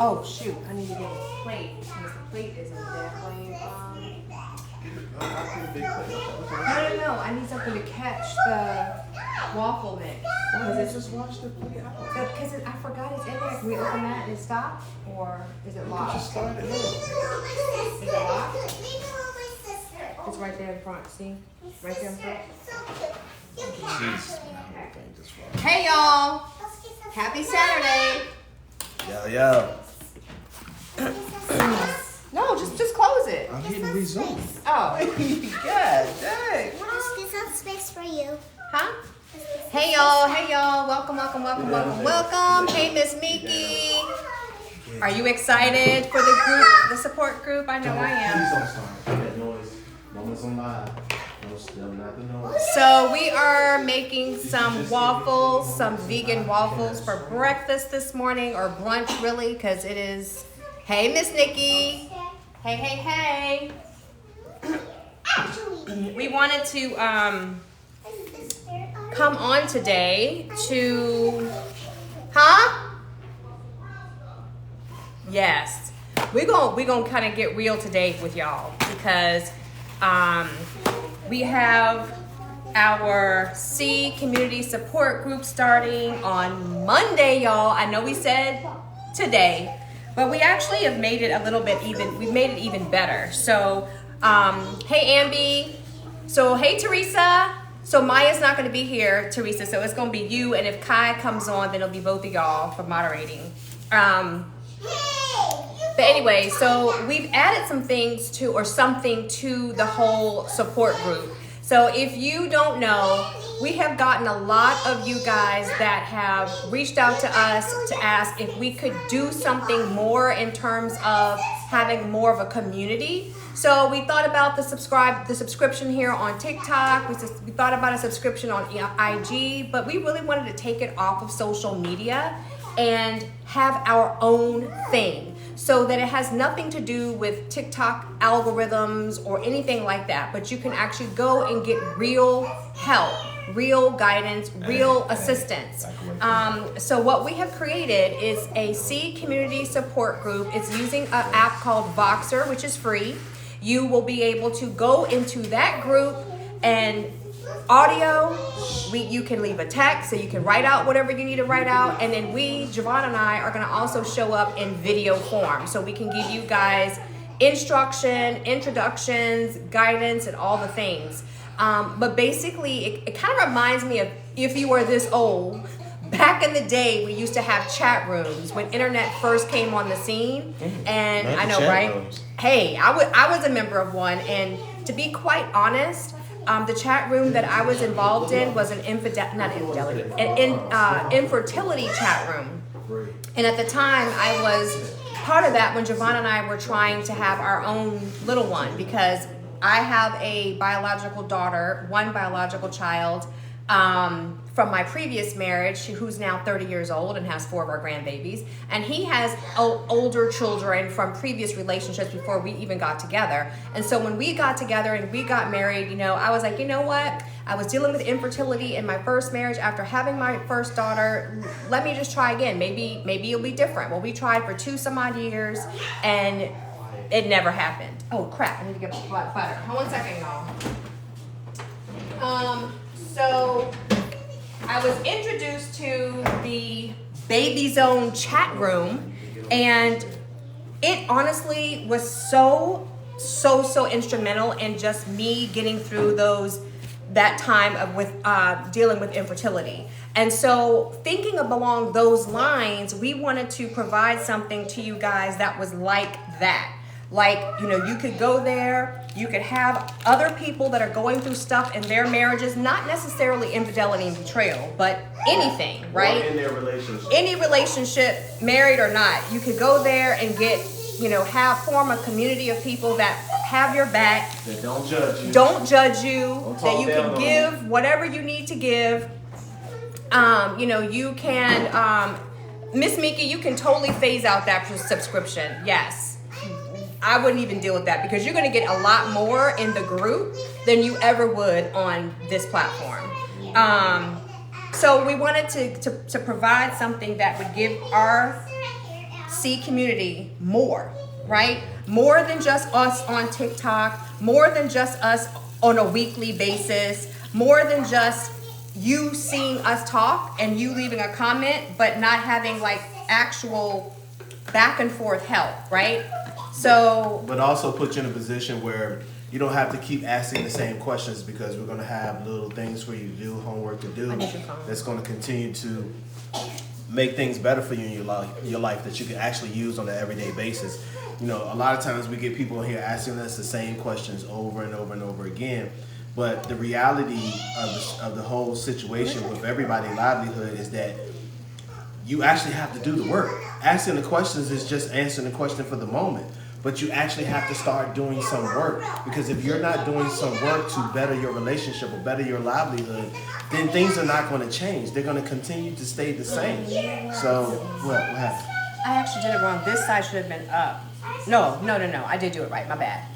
Oh shoot, I need to get a plate because the plate isn't definitely. No. I need something to catch the waffle mix. Why did you just wash the plate out? Because I forgot it's in there. Can we open that and it stop? Or is it locked? Just start it. Is it locked? It's right there in front. See? Right there in front. Jeez. Hey y'all! Happy Saturday! Yo. No, just close it. I'm hitting resume. Oh. God dang. There's some space for you. Huh? Hey y'all, welcome. Hey Miss Miki. Are you excited for the group, the support group? I know I am. Please don't start. That noise. Moments on live. No, not the noise. So we are making some waffles, some vegan waffles for breakfast this morning, or brunch really, because it is. Hey Miss Nikki. Hey. We wanted to come on today to, Yes, we're gonna kind of get real today with y'all because we have our S.E.E community support group starting on Monday, y'all. I know we said today, but we actually have made it a little bit even. We've made it even better. So, hey Ambi. So hey Teresa. So Maya's not going to be here, Teresa. So it's going to be you, and if Kai comes on, then it'll be both of y'all for moderating. But anyway, so we've added some things something to the whole support group. So if you don't know, we have gotten a lot of you guys that have reached out to us to ask if we could do something more in terms of having more of a community. So we thought about the subscription here on TikTok. We thought about a subscription on IG, but we really wanted to take it off of social media and have our own thing, so that it has nothing to do with TikTok algorithms or anything like that, but you can actually go and get real help, real guidance, real assistance. So what we have created is a S.E.E community support group. It's using an app called Voxer, which is free. You will be able to go into that group and audio, you can leave a text, so you can write out whatever you need to write out, and then Javon and I are going to also show up in video form, so we can give you guys instruction, introductions, guidance, and all the things. But basically, it kind of reminds me of, if you were this old, back in the day, we used to have chat rooms when internet first came on the scene, and I know, right? Hey, I was a member of one, and to be quite honest, the chat room that I was involved in was an infertility chat room. And at the time, I was part of that when Javon and I were trying to have our own little one, because I have a biological daughter, one biological child, from my previous marriage, who's now 30 years old and has 4 of our grandbabies. And he has older children from previous relationships before we even got together. And so when we got together and we got married, I was like, you know what? I was dealing with infertility in my first marriage after having my first daughter. Let me just try again. Maybe it'll be different. Well, we tried for 2 some odd years and it never happened. Oh crap, I need to get butter. Hold on 1 second, y'all. So I was introduced to the Baby Zone chat room, and it honestly was so instrumental in just me getting through that time of dealing with infertility. And so thinking along those lines, we wanted to provide something to you guys that was like that. Like, you could go there, you could have other people that are going through stuff in their marriages, not necessarily infidelity and betrayal, but anything, right? Or in their relationship. Any relationship, married or not, you could go there and get, form a community of people that have your back. That don't judge you. That you can give whatever you need to give. You can, Miss Miki, you can totally phase out that subscription. Yes. I wouldn't even deal with that, because you're going to get a lot more in the group than you ever would on this platform. So we wanted to provide something that would give our C community more, right? More than just us on TikTok, more than just us on a weekly basis, more than just you seeing us talk and you leaving a comment, but not having like actual back and forth help, right? So, but also put you in a position where you don't have to keep asking the same questions, because we're going to have little things for you to do, homework to do, that's going to continue to make things better for you in your life that you can actually use on an everyday basis. You know, a lot of times we get people here asking us the same questions over and over and over again. But the reality of the whole situation with everybody's livelihood is that you actually have to do the work. Asking the questions is just answering the question for the moment. But you actually have to start doing some work, because if you're not doing some work to better your relationship or better your livelihood, then things are not going to change. They're going to continue to stay the same. So what happened? I actually did it wrong. This side should have been up. No. I did do it right. My bad.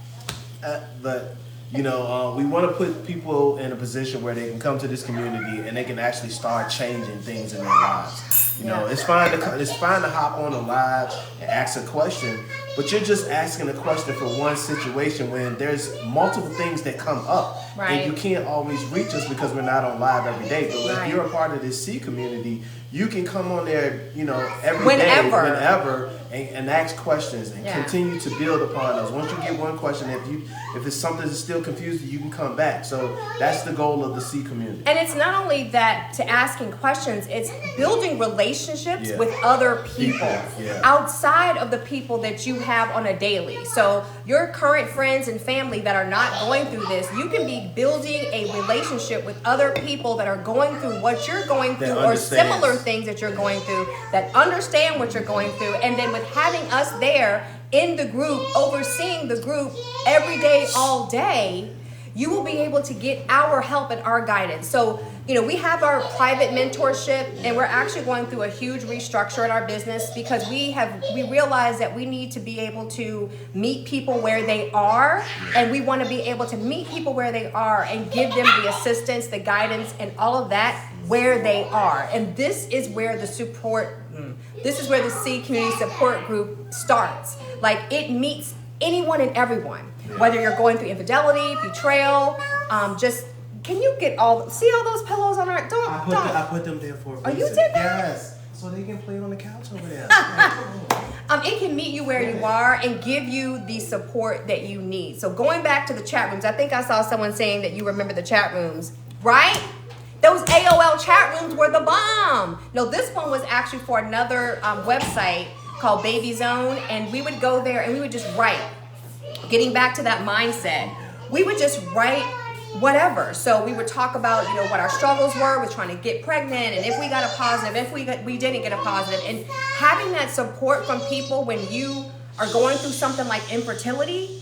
But you know, we want to put people in a position where they can come to this community and they can actually start changing things in their lives. You know, it's fine to hop on a live and ask a question, but you're just asking a question for one situation when there's multiple things that come up. Right. And you can't always reach us because we're not on live every day. But if you're a part of this C community, you can come on there, you know, every day, whenever, and ask questions and continue to build upon those. Once you get one question, if it's something that's still confusing, you can come back. So that's the goal of the C community. And it's not only that to asking questions, it's building relationships with other people outside of the people that you have on a daily. So your current friends and family that are not going through this, you can be building a relationship with other people that are going through what you're going through or similar things that you're going through, that understand what you're going through. And then with having us there in the group, overseeing the group every day, all day, you will be able to get our help and our guidance. So, you know, we have our private mentorship, and we're actually going through a huge restructure in our business because we realize that we need to be able to meet people where they are, and we want to be able to meet people where they are and give them the assistance, the guidance, and all of that where they are. And this is where the C Community Support Group starts. Like, it meets anyone and everyone, whether you're going through infidelity, betrayal, can you get see all those pillows on our, I put them there for a reason. Oh, you did that? Yes, so they can play on the couch over there. It can meet you where you are and give you the support that you need. So going back to the chat rooms, I think I saw someone saying that you remember the chat rooms, right? Those AOL chat rooms were the bomb. No, this one was actually for another website called Baby Zone, and we would go there and we would just write. Getting back to that mindset, we would just write whatever. So we would talk about, you know, what our struggles were with trying to get pregnant, and if we got a positive, if we didn't get a positive, and having that support from people when you are going through something like infertility,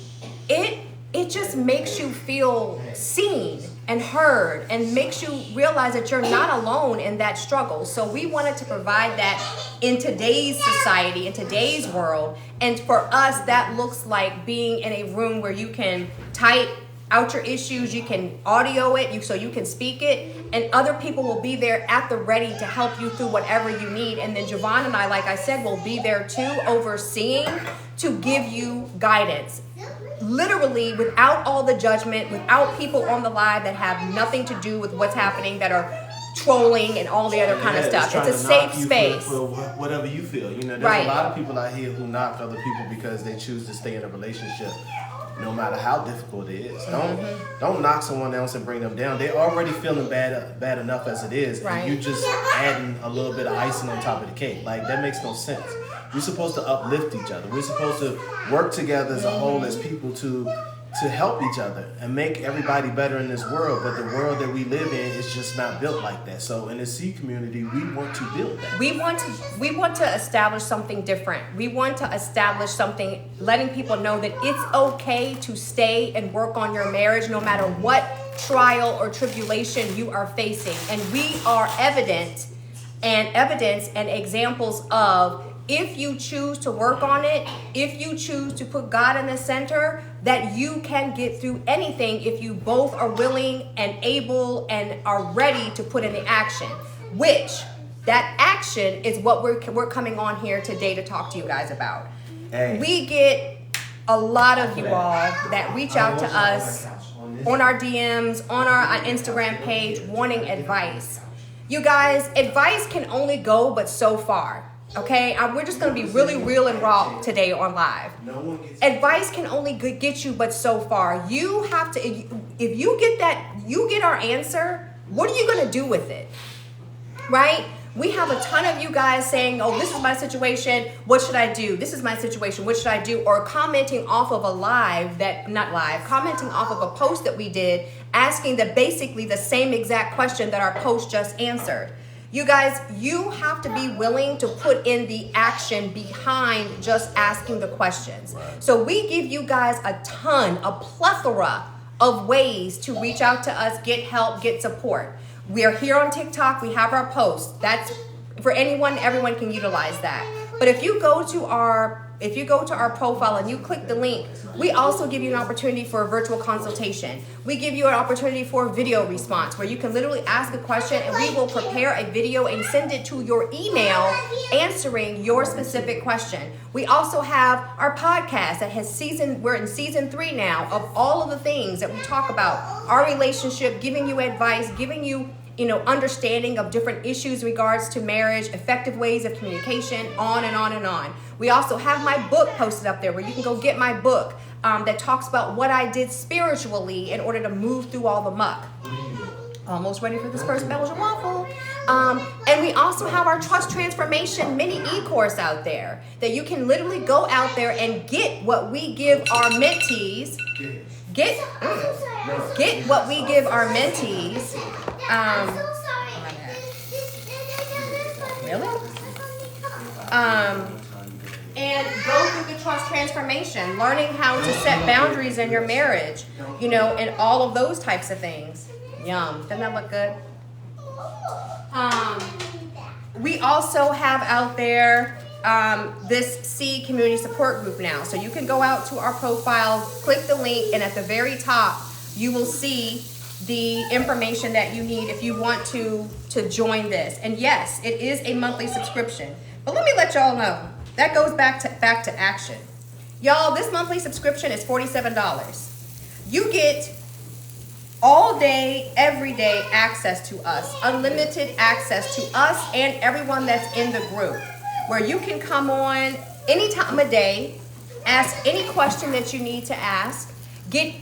it just makes you feel seen and heard and makes you realize that you're not alone in that struggle. So we wanted to provide that in today's society, in today's world. And for us, that looks like being in a room where you can type out your issues, you can audio it, so you can speak it, and other people will be there at the ready to help you through whatever you need. And then Javon and I, like I said, will be there too, overseeing, to give you guidance. Literally, without all the judgment, without people on the live that have nothing to do with what's happening, that are trolling and all the other kind of stuff. It's a safe space. For whatever you feel. You know, there's a lot of people out here who knock other people because they choose to stay in a relationship, no matter how difficult it is. Don't knock someone else and bring them down. They're already feeling bad enough as it is, and you just adding a little bit of icing on top of the cake. Like, that makes no sense. We're supposed to uplift each other. We're supposed to work together as a whole, as people, to help each other and make everybody better in this world. But the world that we live in is just not built like that. So in the C community, we want to build that. We want to establish something different. We want to establish something, letting people know that it's okay to stay and work on your marriage no matter what trial or tribulation you are facing. And we are evidence and examples of, if you choose to work on it, if you choose to put God in the center, that you can get through anything if you both are willing and able and are ready to put in the action, which That action is what we're coming on here today to talk to you guys about. Hey. We get a lot of you all that reach out to us on our DMs, on our Instagram page, wanting advice. You guys, advice can only go but so far. Okay, we're just going to be really real and raw today on live. Advice can only get you but so far. You have to, if you get our answer, what are you going to do with it? Right? We have a ton of you guys saying, oh, this is my situation. What should I do? This is my situation. What should I do? Or commenting off of commenting off of a post that we did, asking basically the same exact question that our post just answered. You guys, you have to be willing to put in the action behind just asking the questions. So we give you guys a plethora of ways to reach out to us, get help, get support. We are here on TikTok. We have our posts. That's for anyone. Everyone can utilize that. But if you go to our profile and you click the link, we also give you an opportunity for a virtual consultation. We give you an opportunity for a video response where you can literally ask a question and we will prepare a video and send it to your email answering your specific question. We also have our podcast that has we're in season 3 now of all of the things that we talk about, our relationship, giving you advice, giving you understanding of different issues regards to marriage, effective ways of communication, on and on and on. We also have my book posted up there where you can go get my book that talks about what I did spiritually in order to move through all the muck. Almost ready for this first Belgian waffle. And we also have our Trust Transformation mini e-course out there that you can literally go out there and get what we give our mentees. Get what we give our mentees. Really? And go through the trust transformation, learning how to set boundaries in your marriage, and all of those types of things. Yum. Doesn't that look good? We also have out there this S.E.E community support group now. So you can go out to our profile, click the link, and at the very top, you will see the information that you need if you want to join this. And yes, it is a monthly subscription. But let me let y'all know, that goes back to action. Y'all, this monthly subscription is $47. You get all day, every day access to us, unlimited access to us and everyone that's in the group, where you can come on any time of day, ask any question that you need to ask,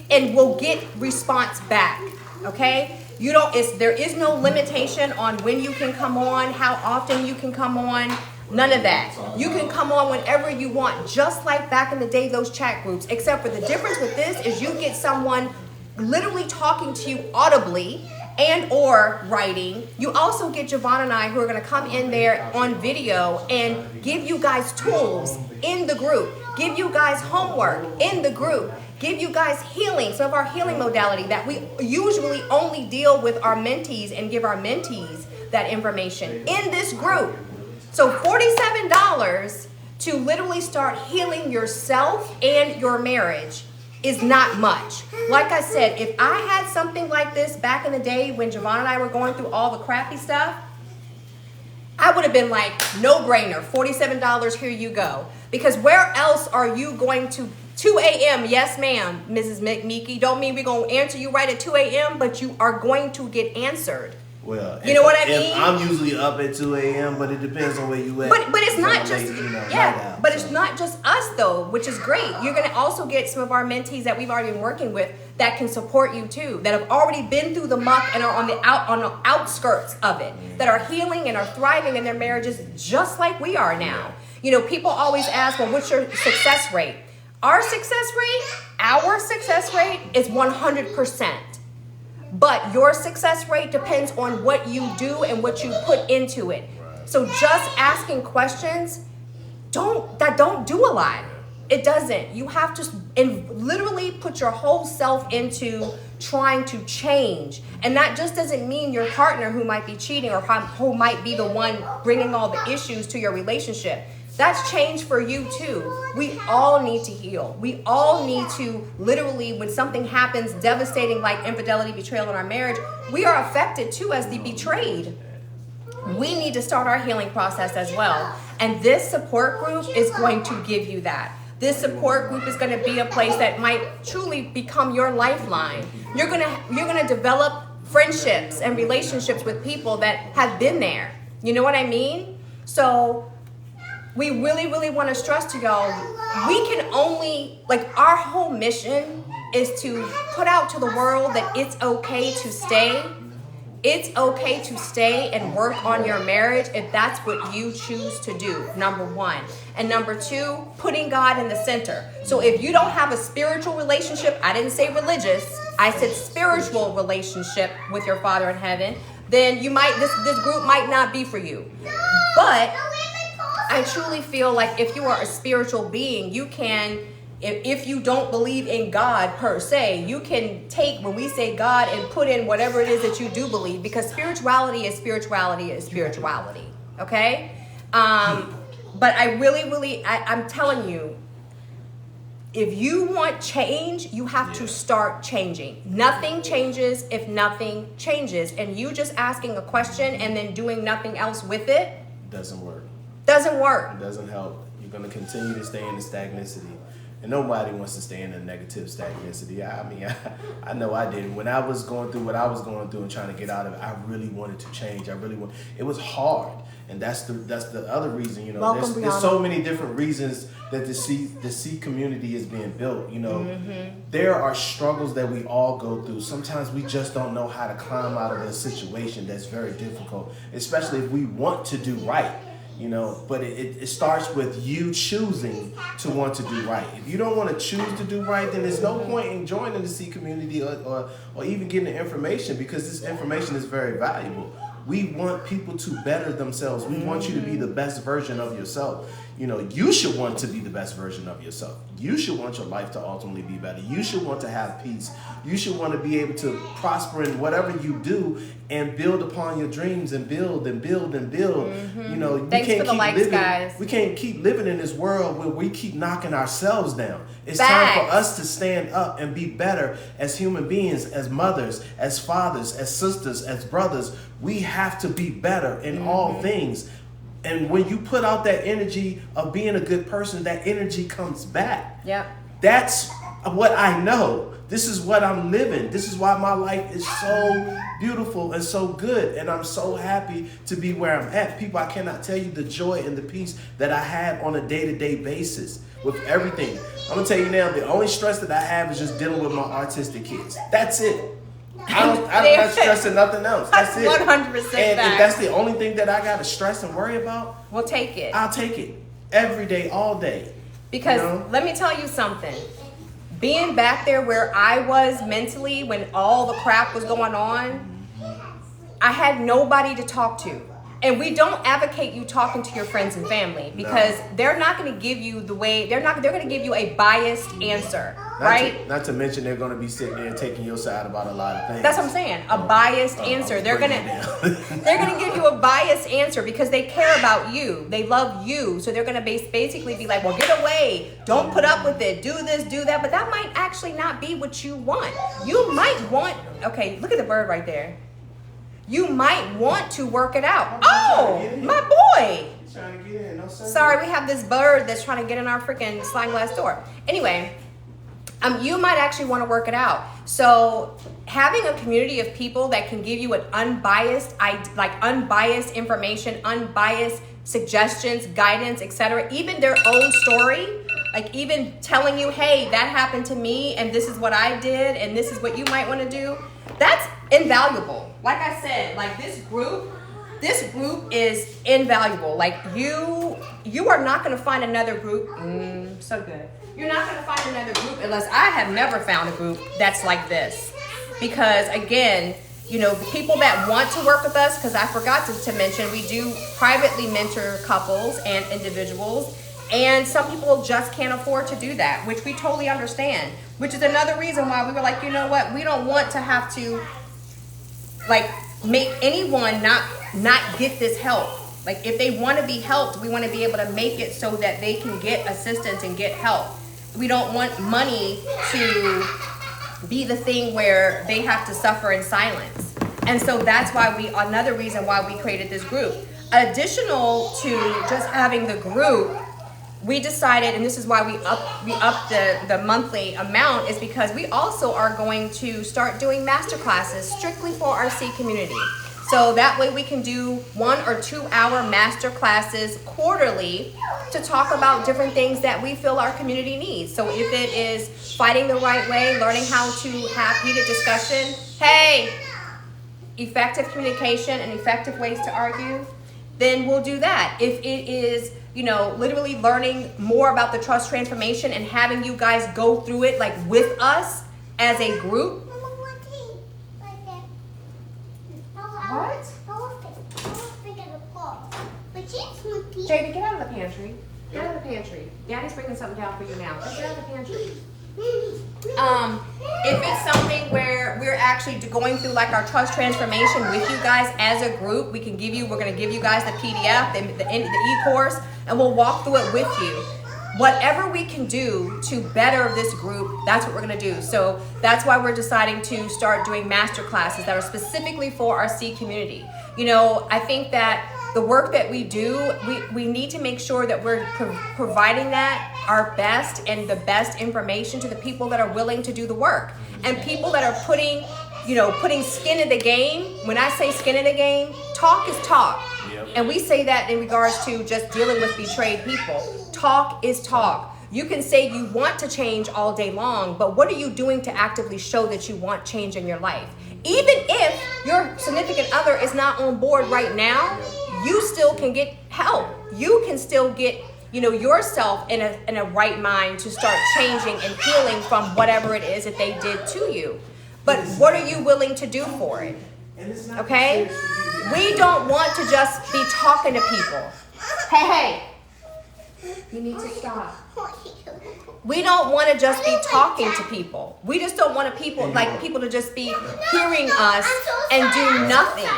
and we'll get response back. Okay? There is no limitation on when you can come on, how often you can come on, none of that. You can come on whenever you want, just like back in the day, those chat groups, except for the difference with this is you get someone literally talking to you audibly and or writing. You also get Javon and I who are going to come in there on video and give you guys tools in the group, give you guys homework in the group, give you guys healing, some of our healing modality that we usually only deal with our mentees and give our mentees that information in this group. So $47 to literally start healing yourself and your marriage is not much. Like I said, if I had something like this back in the day when Javon and I were going through all the crappy stuff, I would have been like, no brainer, $47, here you go. Because where else are you going to, 2 a.m., yes ma'am, Mrs. McMeeky, don't mean we're going to answer you right at 2 a.m., but you are going to get answered. Well, you know what I mean? I'm usually up at 2 a.m., but it depends on where you at. But it's not just it's not just us though, which is great. You're gonna also get some of our mentees that we've already been working with that can support you too, that have already been through the muck and are on the outskirts of it, that are healing and are thriving in their marriages just like we are now. People always ask, well, what's your success rate? Our success rate is 100%. But your success rate depends on what you do and what you put into it. So just asking questions don't do a lot. It doesn't. You have to literally put your whole self into trying to change. And that just doesn't mean your partner who might be cheating or who might be the one bringing all the issues to your relationship. That's change for you too. We all need to heal. We all need to literally, when something happens devastating like infidelity, betrayal in our marriage, we are affected too as the betrayed. we need to start our healing process as well. And this support group is going to give you that. This support group is going to be a place that might truly become your lifeline. You're gonna develop friendships and relationships with people that have been there. You know what I mean? So we really, really want to stress to y'all, we can only, like, our whole mission is to put out to the world that it's okay to stay. It's okay to stay and work on your marriage if that's what you choose to do, number one. And number two, putting God in the center. So if you don't have a spiritual relationship, I didn't say religious, I said spiritual relationship with your Father in heaven, then you might, this group might not be for you. But I truly feel like if you are a spiritual being, you can, if you don't believe in God per se, you can take when we say God and put in whatever it is that you do believe, because spirituality is spirituality is spirituality. Okay? But I really, I'm telling you, if you want change, you have to start changing. Nothing changes if nothing changes. And you just asking a question and then doing nothing else with it doesn't work. Doesn't work. It doesn't help. You're going to continue to stay in the stagnicity. And nobody wants to stay in a negative stagnicity. I mean, I know I did. When I was going through what I was going through and trying to get out of it, I really wanted to change. It was hard. And that's the other reason, you know, there's so many different reasons that the S.E.E community is being built. You know, there are struggles that we all go through. Sometimes we just don't know how to climb out of a situation that's very difficult, especially if we want to do right. You know, but it starts with you choosing to want to do right. If you don't want to choose to do right, then there's no point in joining the S.E.E community or even getting the information, because this information is very valuable. We want people to better themselves. We want you to be the best version of yourself. You know, you should want to be the best version of yourself. You should want your life to ultimately be better. You should want to have peace. You should want to be able to prosper in whatever you do and build upon your dreams and build and build and build. You know, we can't keep living in this world where we keep knocking ourselves down. It's time for us to stand up and be better as human beings, as mothers, as fathers, as sisters, as brothers. We have to be better in all things. And when you put out that energy of being a good person, that energy comes back. Yep. That's what I know. This is what I'm living. This is why my life is so beautiful and so good. And I'm so happy to be where I'm at. People, I cannot tell you the joy and the peace that I have on a day-to-day basis with everything. I'm going to tell you now, the only stress that I have is just dealing with my autistic kids. That's it. I'm not stressing nothing else. That's it. 100%. And if that's the only thing that I got to stress and worry about, we'll take it. I'll take it every day, all day. Because let me tell you something. Being back there where I was mentally when all the crap was going on, I had nobody to talk to. And we don't advocate you talking to your friends and family, because they're not going to give you they're going to give you a biased answer, right? Not to mention they're going to be sitting there taking your side about a lot of things. That's what I'm saying. A biased answer. They're going to give you a biased answer because they care about you. They love you. So they're going to basically be like, well, get away. Don't put up with it. Do this, do that. But that might actually not be what you want. You might want, okay, look at the bird right there. You might want to work it out. Oh, my boy. Trying to get in. No, sorry, we have this bird that's trying to get in our freaking sliding glass door. Anyway, you might actually want to work it out. So having a community of people that can give you an unbiased information, unbiased suggestions, guidance, etc., even their own story, like even telling you, hey, that happened to me and this is what I did and this is what you might want to do, that's invaluable. Like I said, like this group is invaluable. Like you are not going to find another group. So good. You're not going to find another group unless I have never found a group that's like this. Because again, you know, the people that want to work with us, because I forgot to mention, we do privately mentor couples and individuals. And some people just can't afford to do that, which we totally understand. Which is another reason why we were like, you know what? We don't want to have to like make anyone not get this help. Like if they want to be helped, we want to be able to make it so that they can get assistance and get help. We don't want money to be the thing where they have to suffer in silence. And so that's why another reason why we created this group. Additional to just having the group, we decided, and this is why we up the monthly amount, is because we also are going to start doing master classes strictly for our C community. So that way we can do 1 or 2 hour master classes quarterly to talk about different things that we feel our community needs. So if it is fighting the right way, learning how to have heated discussion, effective communication and effective ways to argue, then we'll do that. If it is, literally learning more about the trust transformation and having you guys go through it like with us as a group. What? JD, get out of the pantry. Get out of the pantry. Daddy's bringing something down for you now. Just get out of the pantry. If it's something where we're actually going through like our trust transformation with you guys as a group, we're going to give you guys the PDF, the e-course, and we'll walk through it with you. Whatever we can do to better this group, that's what we're going to do. So that's why we're deciding to start doing master classes that are specifically for our C community. I think that the work that we do, we need to make sure that we're providing that our best and the best information to the people that are willing to do the work, and people that are putting skin in the game. When I say skin in the game, talk is talk. Yep. And we say that in regards to just dealing with betrayed people. Talk is talk. You can say you want to change all day long, but what are you doing to actively show that you want change in your life? Even if your significant other is not on board right now, you still can get help. You can still get, yourself in a right mind to start changing and healing from whatever it is that they did to you. But what are you willing to do for it? Okay? We don't want to just be talking to people. Hey, you need to stop. We don't want to just be talking to people. We just don't want people to just be hearing us and do nothing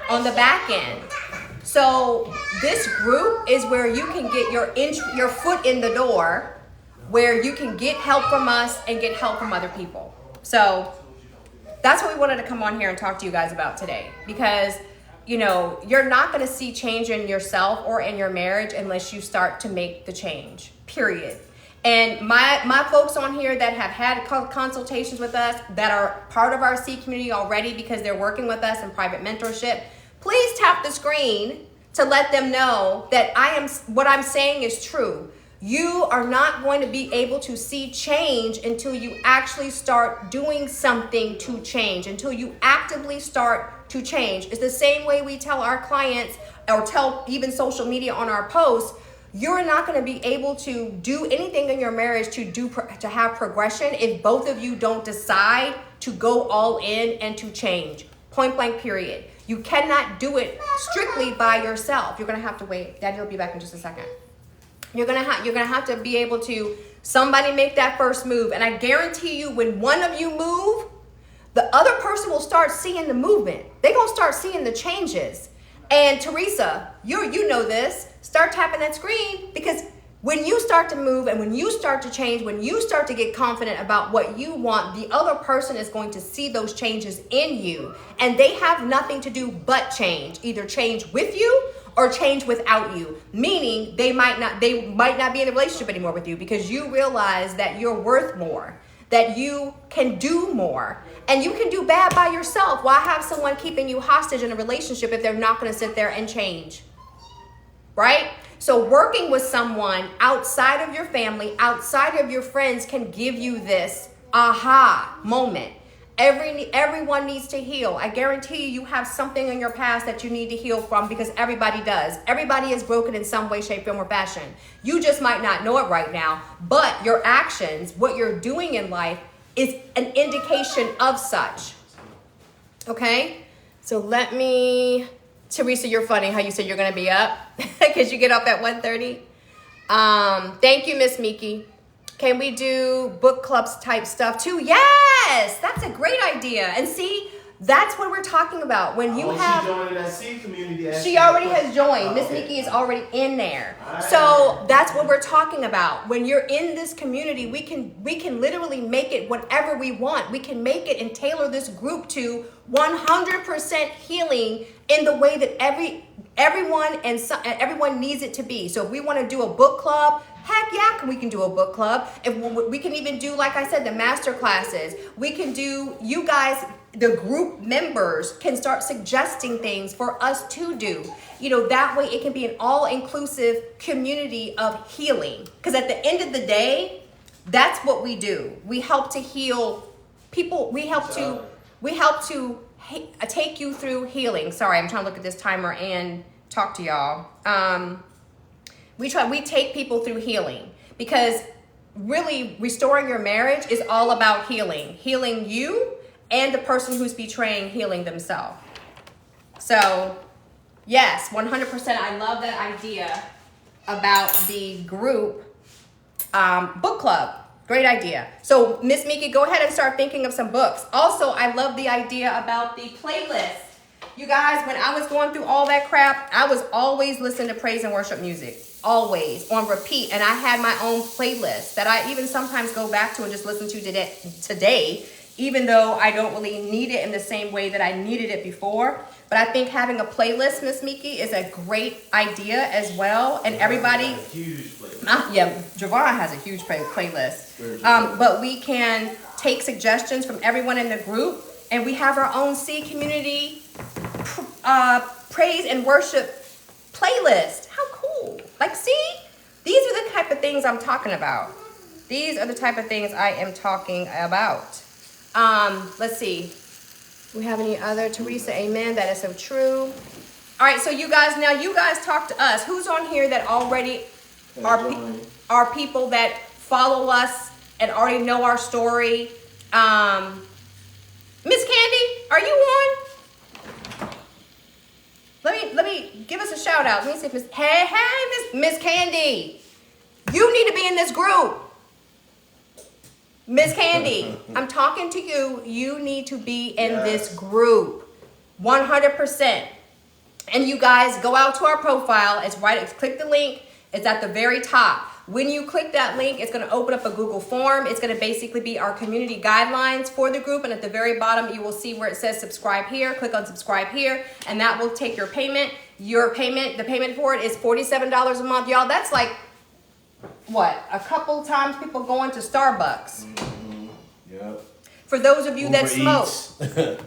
on the back end. So this group is where you can get your foot in the door, where you can get help from us and get help from other people. So that's what we wanted to come on here and talk to you guys about today, because you're not going to see change in yourself or in your marriage unless you start to make the change, period. And my folks on here that have had consultations with us that are part of our C community already because they're working with us in private mentorship, please tap the screen to let them know that what I'm saying is true. You are not going to be able to see change until you actually start doing something to change, until you actively start to change. It's the same way we tell our clients, or tell even social media on our posts, you're not going to be able to do anything in your marriage to have progression if both of you don't decide to go all in and to change. Point blank, period. You cannot do it strictly by yourself. You're going to have to wait. Daddy will be back in just a second. You're gonna have to be able to somebody make that first move, and I guarantee you, when one of you move, the other person will start seeing the movement. They're gonna start seeing the changes. And Teresa, you know this. Start tapping that screen, because when you start to move and when you start to change, when you start to get confident about what you want, the other person is going to see those changes in you, and they have nothing to do but change. Either change with you or change without you, meaning they might not be in a relationship anymore with you because you realize that you're worth more, that you can do more, and you can do bad by yourself. Why have someone keeping you hostage in a relationship if they're not going to sit there and change? Right? So working with someone outside of your family, outside of your friends, can give you this aha moment. Everyone needs to heal. I guarantee you have something in your past that you need to heal from, because everybody does. Everybody is broken in some way, shape, form, or fashion. You just might not know it right now, but your actions, what you're doing in life, is an indication of such. Okay? So Teresa, you're funny how you said you're going to be up because you get up at 1:30. Thank you, Miss Miki. Can we do book clubs type stuff too? Yes, that's a great idea. And see, That's what we're talking about. When you have, she joined that S.E.E community. she already has joined. Miss Nikki is already in there. So that's what we're talking about. When you're in this community, we can literally make it whatever we want. We can make it and tailor this group to 100% healing in the way that everyone needs it to be. So if we want to do a book club, heck yeah, we can do a book club. If we can even do, like I said, the master classes. We can do, you guys, the group members can start suggesting things for us to do. That way it can be an all-inclusive community of healing. Because at the end of the day, that's what we do. We help to heal people. We help to take you through healing. Sorry, I'm trying to look at this timer and talk to y'all. We take people through healing, because really restoring your marriage is all about healing you and the person who's betraying, healing themselves. So yes, 100%. I love that idea about the group book club. Great idea. So Miss Miki, go ahead and start thinking of some books. Also, I love the idea about the playlist. You guys, when I was going through all that crap, I was always listening to praise and worship music. Always on repeat. And I had my own playlist that I even sometimes go back to and just listen to today, even though I don't really need it in the same way that I needed it before. But I think having a playlist, Miss Miki, is a great idea as well. And everybody, huge playlist. Yeah, Javon has a huge playlist. But we can take suggestions from everyone in the group, and we have our own S.E.E community praise and worship playlist. How cool. Like, see, these are the type of things I'm talking about. These are the type of things I am talking about. Let's see. We have any other? Teresa, amen. That is so true. All right, so you guys talk to us. Who's on here that already are people that follow us and already know our story? Miss Candy, are you on? Let me give us a shout out. Let me see if Miss Candy, you need to be in this group. Miss Candy, I'm talking to you. You need to be in this group, 100%. And you guys go out to our profile. Click the link. It's at the very top. When you click that link, it's going to open up a Google form. It's going to basically be our community guidelines for the group. And at the very bottom, you will see where it says subscribe here. Click on subscribe here, and that will take your payment. The payment for it is $47 a month. Y'all, that's like, what? A couple times people going to Starbucks. Mm-hmm. Yep. For those of you that smoke. A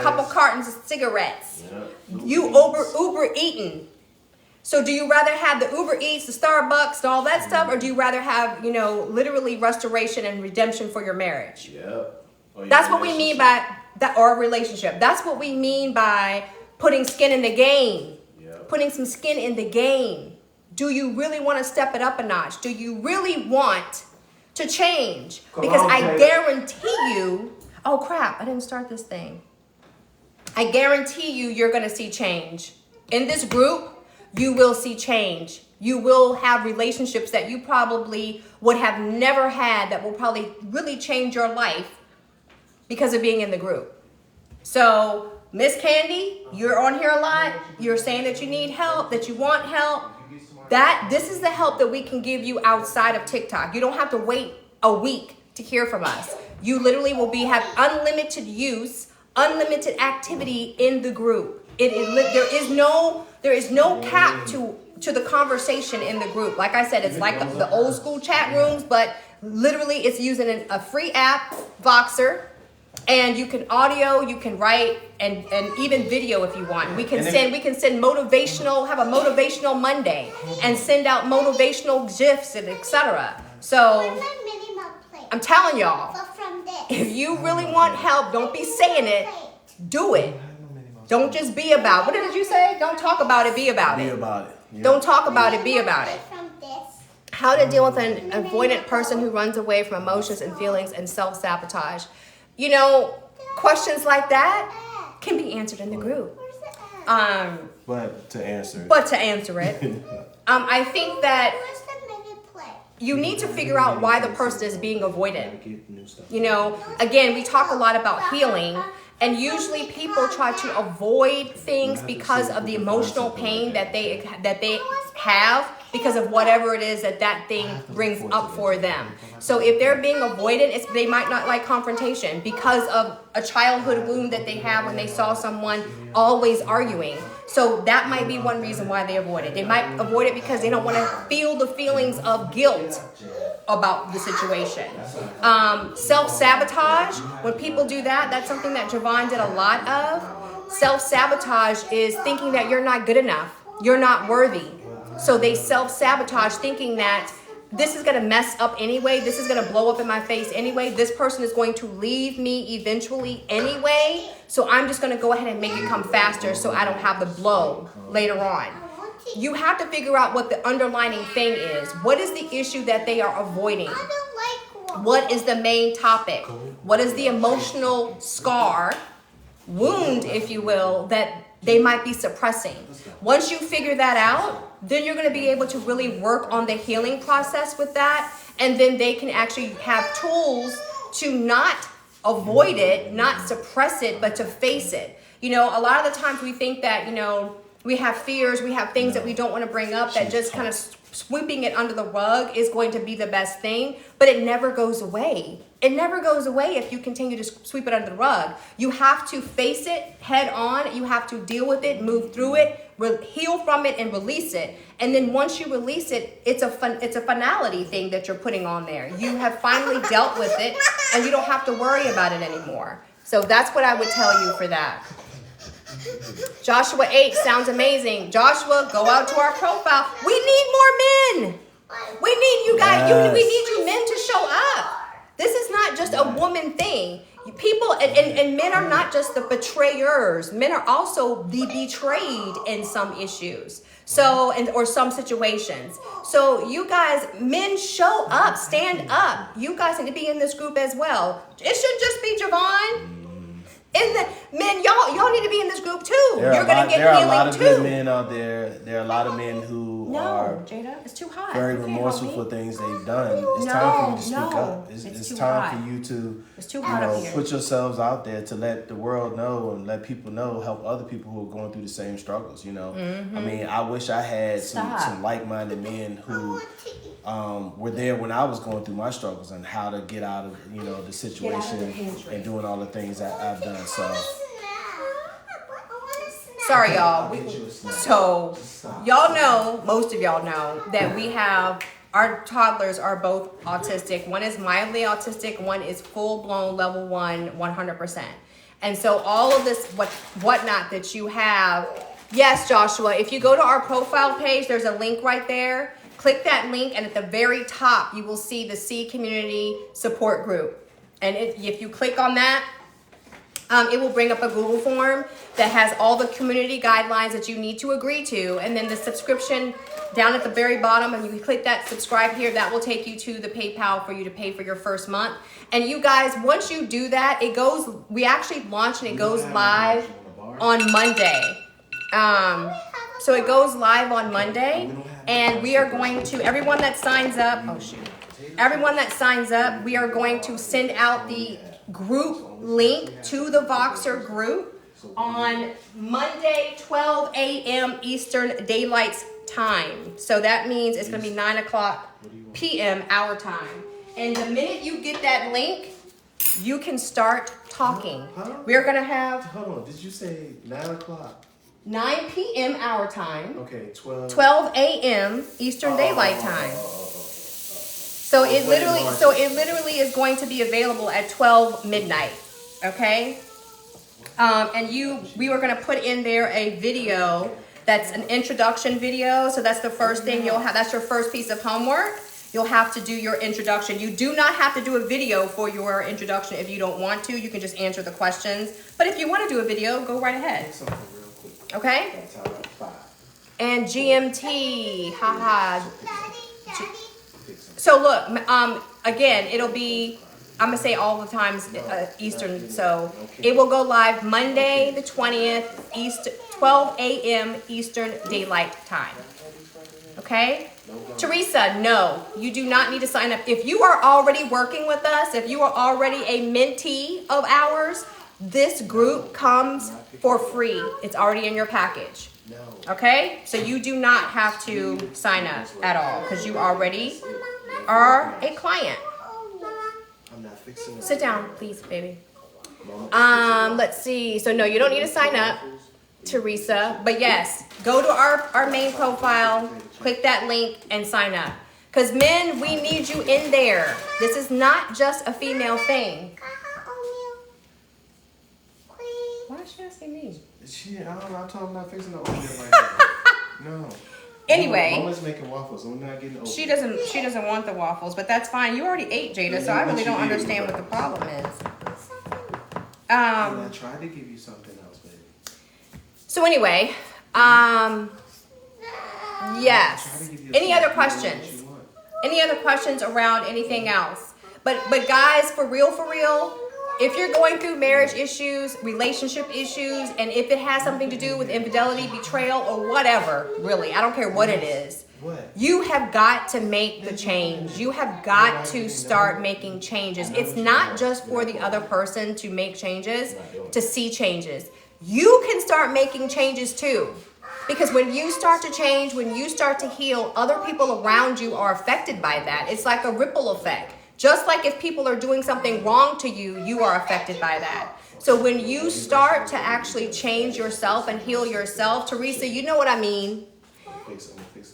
couple cartons of cigarettes. Yep. You Uber eating. So do you rather have the Uber Eats, the Starbucks, and all that stuff, or do you rather have, literally restoration and redemption for your marriage? Yep. That's what we mean by that, or a relationship. That's what we mean by putting skin in the game. Yep. Putting some skin in the game. Do you really want to step it up a notch? Do you really want to change? Because I guarantee you, oh crap, I didn't start this thing. I guarantee you're going to see change. In this group, you will see change. You will have relationships that you probably would have never had that will probably really change your life because of being in the group. So, Miss Candy, you're on here a lot. You're saying that you need help, that you want help. This is the help that we can give you outside of TikTok. You don't have to wait a week to hear from us. You literally will have unlimited use, unlimited activity in the group. There is no cap to the conversation in the group. Like I said, it's like the old school chat rooms, but literally it's using a free app, Voxer, and you can audio, you can write, and even video if you want. We can send motivational, have a motivational Monday, and send out motivational GIFs and etc. So I'm telling y'all, if you really want help, don't be saying it, do it. Don't just be about. What did you say? Don't talk about it, be about it. Be about it. Yeah. Don't talk about it, be about it. How to deal with an avoidant person who runs away from emotions and feelings and self-sabotage. Questions like that can be answered in the group. But to answer it. I think that you need to figure out why the person is being avoidant. Again, we talk a lot about healing, And usually people try to avoid things because of the emotional pain that they have because of whatever it is that thing brings up for them. So if they're being avoidant, they might not like confrontation because of a childhood wound that they have when they saw someone always arguing. So that might be one reason why they avoid it. They might avoid it because they don't want to feel the feelings of guilt about the situation. Self-sabotage, when people do that, that's something that Javon did a lot of. Self-sabotage is thinking that you're not good enough, you're not worthy. So they self-sabotage thinking that this is going to mess up anyway, this is going to blow up in my face anyway, this person is going to leave me eventually anyway, so I'm just going to go ahead and make it come faster so I don't have the blow later on. You have to figure out what the underlying thing is. What is the issue that they are avoiding? What is the main topic? What is the emotional scar, wound, if you will, that they might be suppressing? Once you figure that out, then you're going to be able to really work on the healing process with that. And then they can actually have tools to not avoid it, not suppress it, but to face it. You know, a lot of the times we think that, you know, we have fears, we have things that we don't want to bring up, that just kind of sweeping it under the rug is going to be the best thing, but it never goes away. It never goes away if you continue to sweep it under the rug. You have to face it head on. You have to deal with it, move through it, heal from it, and release it. And then once you release it, it's a finality thing that you're putting on there. You have finally dealt with it, and you don't have to worry about it anymore. So that's what I would tell you for that. Joshua 8 sounds amazing. Joshua, go out to our profile. We need more men. We need you guys. Yes. We need you men to show up. This is not just a woman thing. People and men are not just the betrayers. Men are also the betrayed in some issues. So, or some situations. So you guys, men, show up, stand up. You guys need to be in this group as well. It should just be Javon. Men, y'all need to be in this group too. You're gonna get healing too. There are a lot of good men out there. There are a lot of men who are Jada, it's too hot. very remorseful for things they've done. It's time for you to speak up. It's time for you to put yourselves out there to let the world know and let people know, help other people who are going through the same struggles. You know, I mean, I wish I had some like-minded men who were there when I was going through my struggles and how to get out of the situation and doing all the things that I've done. So sorry, y'all. So y'all know, most of y'all know that we have our toddlers are both autistic. One is mildly autistic. One is full-blown level 1, 100%. And so all of this whatnot that you have. Yes, Joshua. If you go to our profile page, there's a link right there. Click that link, and at the very top, you will see the S.E.E Community Support Group. And if you click on that, it will bring up a Google form that has all the community guidelines that you need to agree to. And then the subscription down at the very bottom, and you can click that subscribe here. That will take you to the PayPal for you to pay for your first month. And you guys, once you do that, we actually launch and it goes live on Monday. So it goes live on Monday, and we are going to, everyone that signs up, everyone that signs up, we are going to send out the group link to the Voxer group on Monday, 12 a.m. Eastern Daylight Time. So that means it's going to be 9 o'clock p.m. our time. And the minute you get that link, you can start talking. We're going to have... Hold on, did you say 9 o'clock? 9 p.m. our time. Okay, 12 a.m. Eastern Daylight Time. So it literally is going to be available at 12 midnight. Okay? And we were going to put in there a video that's an introduction video. So that's the first thing you'll have. That's your first piece of homework. You'll have to do your introduction. You do not have to do a video for your introduction if you don't want to. You can just answer the questions. But if you want to do a video, go right ahead. Okay? And GMT, So look, again, it'll be, I'm gonna say all the times Eastern, so it will go live Monday the 20th, 12 a.m. Eastern Daylight Time. Okay? Teresa, no, you do not need to sign up. If you are already working with us, if you are already a mentee of ours, This group comes for free. It's already in your package. Okay? So you do not have to sign up at all because you already are a client. Sit down, please, baby. Let's see. So no, you don't need to sign up, Teresa. But yes, go to our main profile, click that link, and sign up. Because men, we need you in there. This is not just a female thing. Why is she asking me? I don't know. I told him I'm not fixing the oatmeal right now. No. Anyway, Mama's making waffles. I'm not getting oatmeal. she doesn't want the waffles, but that's fine. You already ate, Jada, so I really don't understand what the problem is. I tried to give you something else, baby. So anyway, yes. Any other questions? Any other questions around anything else? But guys, for real, if you're going through marriage issues, relationship issues, and if it has something to do with infidelity, betrayal, or whatever, really, I don't care what it is, you have got to make the change. You have got to start making changes. It's not just for the other person to make changes, to see changes. You can start making changes too. Because when you start to change, when you start to heal, other people around you are affected by that. It's like a ripple effect. Just like if people are doing something wrong to you, you are affected by that. So when you start to actually change yourself and heal yourself, Teresa, you know what I mean?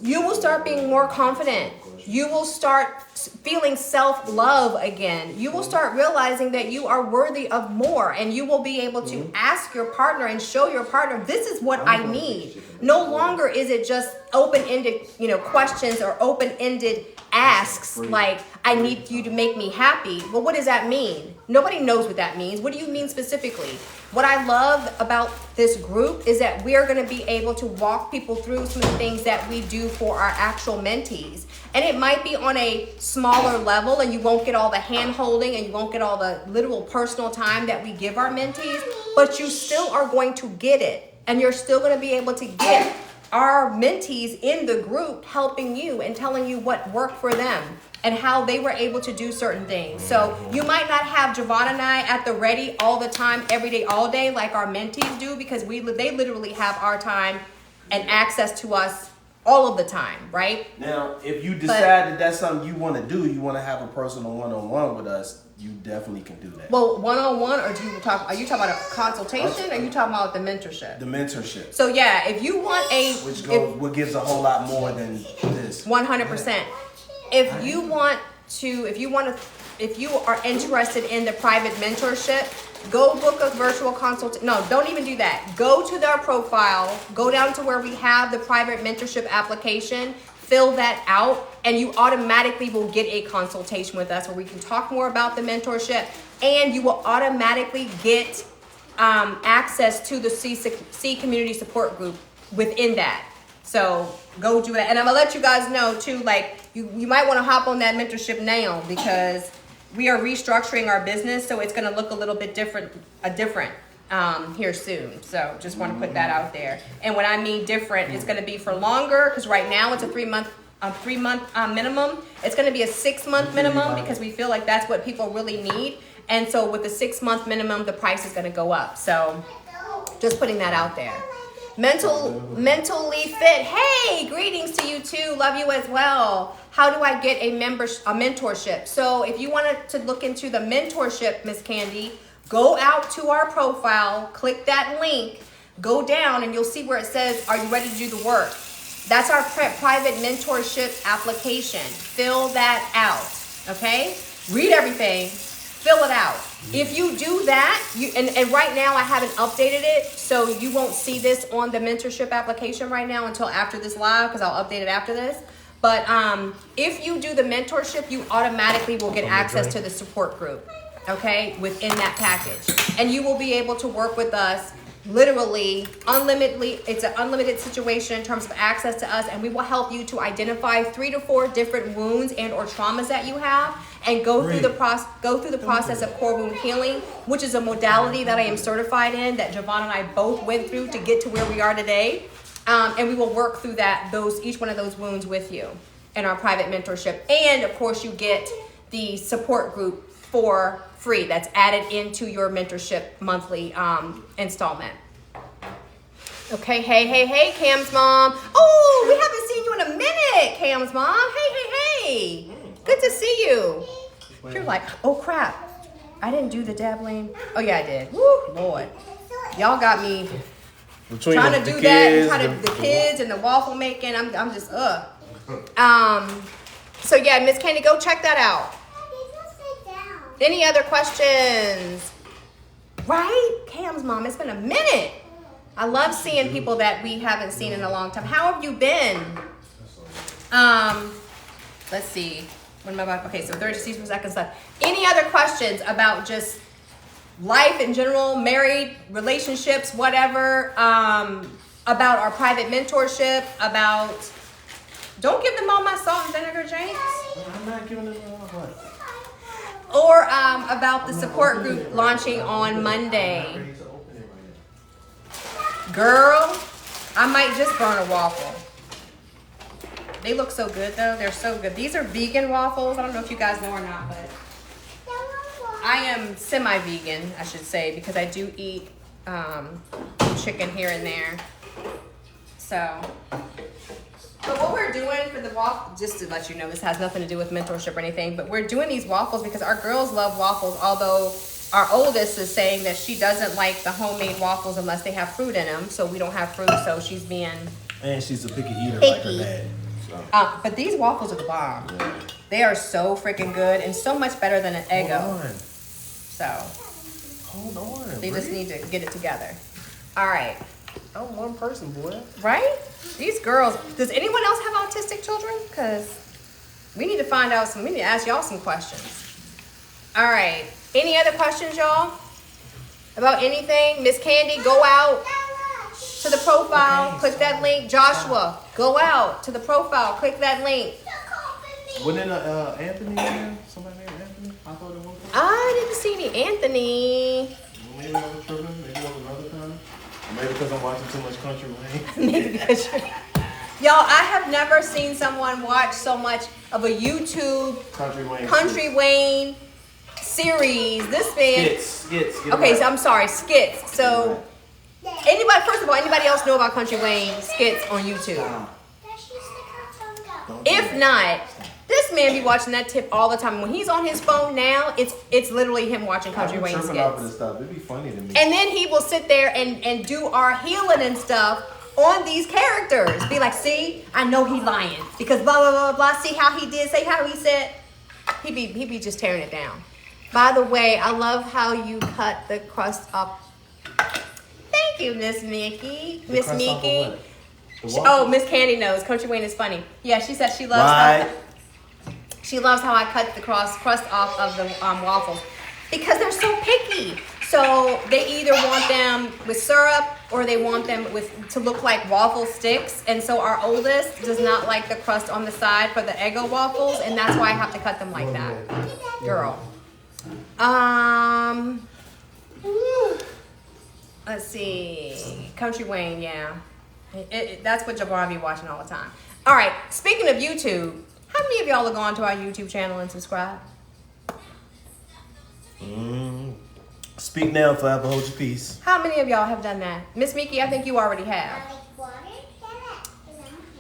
You will start being more confident. You will start feeling self-love again. You will start realizing that you are worthy of more, and you will be able to ask your partner and show your partner, this is what I need. No longer is it just open-ended, questions or open-ended asks like, I need you to make me happy. Well, what does that mean? Nobody knows what that means. What do you mean specifically? What I love about this group is that we are going to be able to walk people through some of the things that we do for our actual mentees. And it might be on a smaller level, and you won't get all the hand holding and you won't get all the literal personal time that we give our mentees, but you still are going to get it. And you're still going to be able to get our mentees in the group helping you and telling you what worked for them and how they were able to do certain things. So you might not have Javon and I at the ready all the time, every day, all day, like our mentees do, because they literally have our time and access to us all of the time, right? Now, if you decide that that's something you want to do, you want to have a personal one-on-one with us, you definitely can do that. Well, one-on-one, or are you talking about a consultation, or are you talking about the mentorship? The mentorship. So yeah, if you want what gives a whole lot more than this. 100%. If you are interested in the private mentorship, go book a virtual consultation. No, don't even do that. Go to their profile, go down to where we have the private mentorship application, fill that out, and you automatically will get a consultation with us where we can talk more about the mentorship, and you will automatically get access to the S.E.E community support group within that. So go do that. And I'm gonna let you guys know too, like you might want to hop on that mentorship now, because we are restructuring our business, so it's gonna look a little bit different here soon. So just want to put that out there. And when I mean different, it's gonna be for longer, because right now it's a 3 month minimum. It's gonna be a 6 month minimum, because we feel like that's what people really need. And so with the 6 month minimum, the price is gonna go up. So just putting that out there. Mentally fit. Hey, greetings to you too. Love you as well. How do I get a mentorship? So if you wanted to look into the mentorship, Miss Candy, go out to our profile, click that link, go down, and you'll see where it says, are you ready to do the work? That's our private mentorship application. Fill that out, okay? Read everything, fill it out. If you do that, and right now I haven't updated it, so you won't see this on the mentorship application right now until after this live, because I'll update it after this. But if you do the mentorship, you automatically will get access to the support group, okay, within that package. And you will be able to work with us literally unlimitedly. It's an unlimited situation in terms of access to us, and we will help you to identify 3 to 4 different wounds and or traumas that you have, and go through the process of core wound healing, which is a modality that I am certified in, that Javon and I both went through to get to where we are today. And we will work through each one of those wounds with you in our private mentorship. And of course, you get the support group for free. That's added into your mentorship monthly installment. Okay, hey, Cam's mom. Oh, we haven't seen you in a minute, Cam's mom. Hey. Good to see you. You're like, oh crap, I didn't do the dabbling. Oh yeah, I did. Woo, Lord. Y'all got me Between trying to the do kids, that and trying to the kids and the waffle making. I'm just So yeah, Miss Candy, go check that out. Any other questions? Right? Cam's mom, it's been a minute. I love seeing people that we haven't seen in a long time. How have you been? Let's see. What am I about? Okay, so 36 seconds left. Any other questions about just life in general, married, relationships, whatever, about our private mentorship, about... Don't give them all my salt and vinegar, James. I'm not giving them all what? Or about the support group launching on Monday. Girl, I might just burn a waffle. They look so good though. They're so good. These are vegan waffles. I don't know if you guys know or not, but I am semi-vegan, I should say, because I do eat chicken here and there. So, but what we're doing for the waffle, just to let you know, this has nothing to do with mentorship or anything, but we're doing these waffles because our girls love waffles, although our oldest is saying that she doesn't like the homemade waffles unless they have fruit in them, so we don't have fruit, so she's being... And she's a picky eater like her dad. So. But these waffles are the bomb. Yeah. They are so freaking good and so much better than an Eggo. Hold on. They just need to get it together. All right. I'm one person, boy. Right? These girls. Does anyone else have autistic children? Because we need to find out we need to ask y'all some questions. All right. Any other questions, y'all? About anything? Miss Candy, go out to the profile, click that link. Joshua, go out to the profile, click that link. Wasn't it Anthony in there? Somebody named Anthony? I thought it was. I didn't see any Anthony. Maybe I was tripping. Maybe it was another time. Or maybe because I'm watching too much Country Wayne. Maybe because you're... Y'all, I have never seen someone watch so much of a YouTube Country Wayne series. This man... Skits. Okay, so I'm sorry, skits. So... Anybody, first of all, anybody else know about Country Wayne skits on YouTube? If not, this man be watching that tip all the time. When he's on his phone now, it's literally him watching Country Wayne skits. It'd be funny to me. And then he will sit there and do our healing and stuff on these characters. Be like, see, I know he lying because blah blah blah blah. See how he did, say how he said. He be just tearing it down. By the way, I love how you cut the crust up. Thank you, Miss Mickey. Miss Mickey. Oh, Miss Candy knows. Country Wayne is funny. Yeah, she said she loves how I cut the crust off of the waffles because they're so picky. So they either want them with syrup or they want them to look like waffle sticks. And so our oldest does not like the crust on the side for the Eggo waffles, and that's why I have to cut them like that. Girl. Let's see. Country Wayne, yeah. That's what Jabbar be watching all the time. All right. Speaking of YouTube, how many of y'all are going to our YouTube channel and subscribe? Speak now, forever hold your peace. How many of y'all have done that? Miss Miki, I think you already have.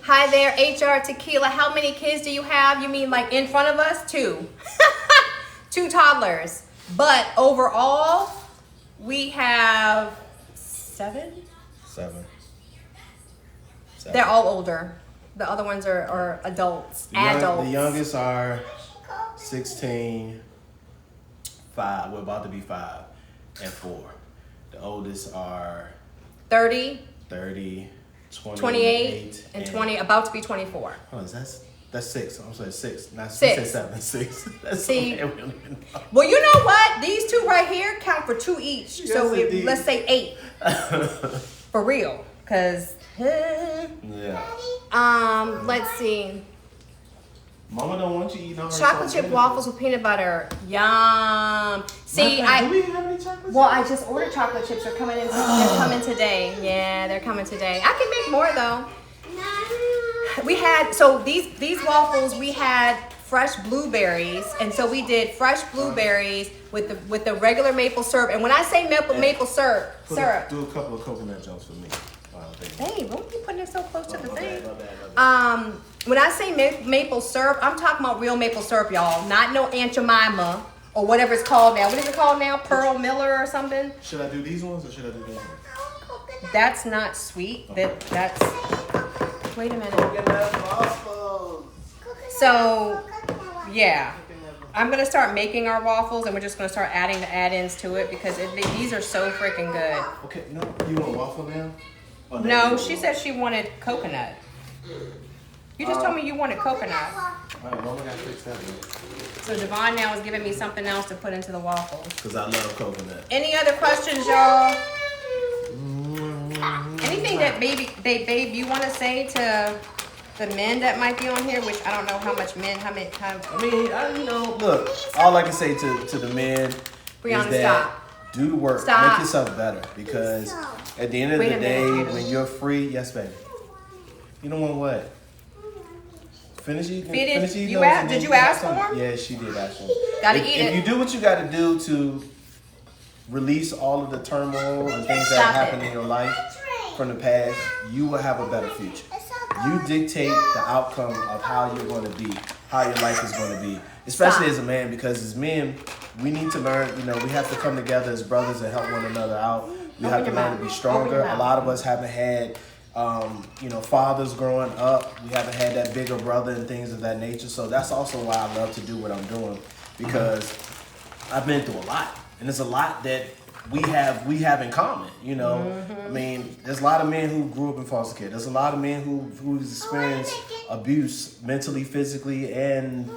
Hi there, HR Tequila. How many kids do you have? You mean like in front of us? 2. 2 toddlers. But overall, we have 7? 7. They're all older. The other ones are adults. Adults. The youngest are 16, 5. We're about to be 5, and 4. The oldest are 30, 28, and 20. About to be 24. Oh, that's 6. I'm sorry, 6. Not 6. 7, 6. That's See, okay. well, you know what? These 2 right here count for 2 each. Yes, so let's say 8 for real, because. Yeah. Let's see. Mama don't want you eating all her chocolate chip waffles with peanut butter. Yum. See, do we have any chocolate? Well, I just ordered chocolate chips. They're coming in. They're coming today. Yeah, they're coming today. I can make more though. We had these waffles. We had fresh blueberries, and so we did fresh blueberries with the regular maple syrup. And when I say maple syrup, Do a couple of coconut jumps for me. hey, why are you putting it so close to the thing? My bad. When I say maple syrup, I'm talking about real maple syrup, y'all. Not no Aunt Jemima or whatever it's called now. What is it called now? Pearl Miller or something? Should I do these ones or should I do these ones? That's not sweet. That's. Wait a minute. So, yeah. I'm going to start making our waffles, and we're just going to start adding the add-ins to it because these are so freaking good. Okay, no, you want waffle now? Oh, No, she said she wanted coconut. You just told me you wanted coconut. All right, well, we gotta fix that one. So Devon now is giving me something else to put into the waffles. Because I love coconut. Any other questions, y'all? Anything that babe, you want to say to the men that might be on here? Which I don't know how many times. I mean, look, all I can say to the men Brianna, is that stop. do the work, Stop. make yourself better. Because at the end of Wait the a day, minute. when you're free, yes, baby. You don't want what? Finish eating. Finish eating. You asked? Did you ask for them? Yeah, she did ask for them. Gotta if, eat if it. you do what you got to do to release all of the turmoil and things that Stop happen it. in your life from the past, you will have a better future. You dictate the outcome of how you're going to be, how your life is going to be, especially as a man, because as men, we need to learn, we have to come together as brothers and help one another out. We have to learn to be stronger. A lot of us haven't had, fathers growing up. We haven't had that bigger brother and things of that nature. So that's also why I love to do what I'm doing, because I've been through a lot. And there's a lot that we have in common, I mean, there's a lot of men who grew up in foster care. There's a lot of men who's experienced abuse mentally, physically, and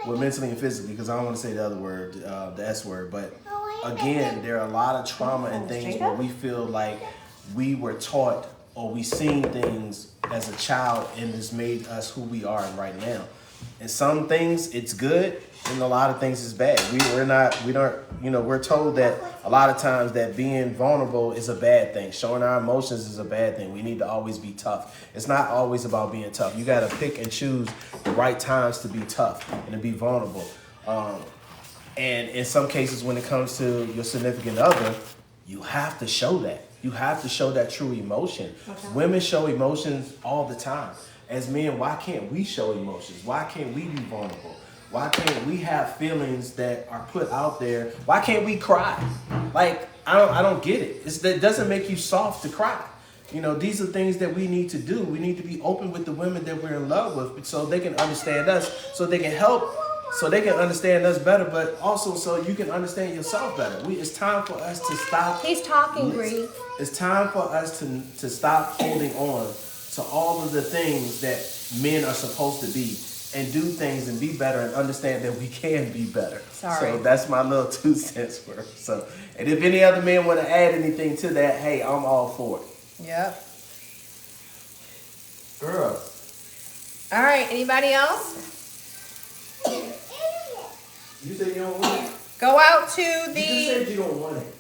mentally and physically, because I don't want to say the other word, the S word. But again, there are a lot of trauma and things where we feel like we were taught or we seen things as a child and it's made us who we are right now. And some things it's good, and a lot of things is bad. We're told that a lot of times that being vulnerable is a bad thing. Showing our emotions is a bad thing. We need to always be tough. It's not always about being tough. You got to pick and choose the right times to be tough and to be vulnerable. And in some cases, when it comes to your significant other, you have to show that. You have to show that true emotion. Okay. Women show emotions all the time. As men, why can't we show emotions? Why can't we be vulnerable? Why can't we have feelings that are put out there? Why can't we cry? Like, I don't get it. It doesn't make you soft to cry. These are things that we need to do. We need to be open with the women that we're in love with so they can understand us, so they can help, so they can understand us better, but also so you can understand yourself better. It's time for us to stop. He's talking, Bree. It's time for us to stop holding on to all of the things that men are supposed to be, and do things and be better and understand that we can be better. Sorry. So that's my little 2 cents worth. So, and if any other men want to add anything to that, hey, I'm all for it. Yep. Girl. All right. Anybody else? You said you don't want it? Go out to You just said you don't want it.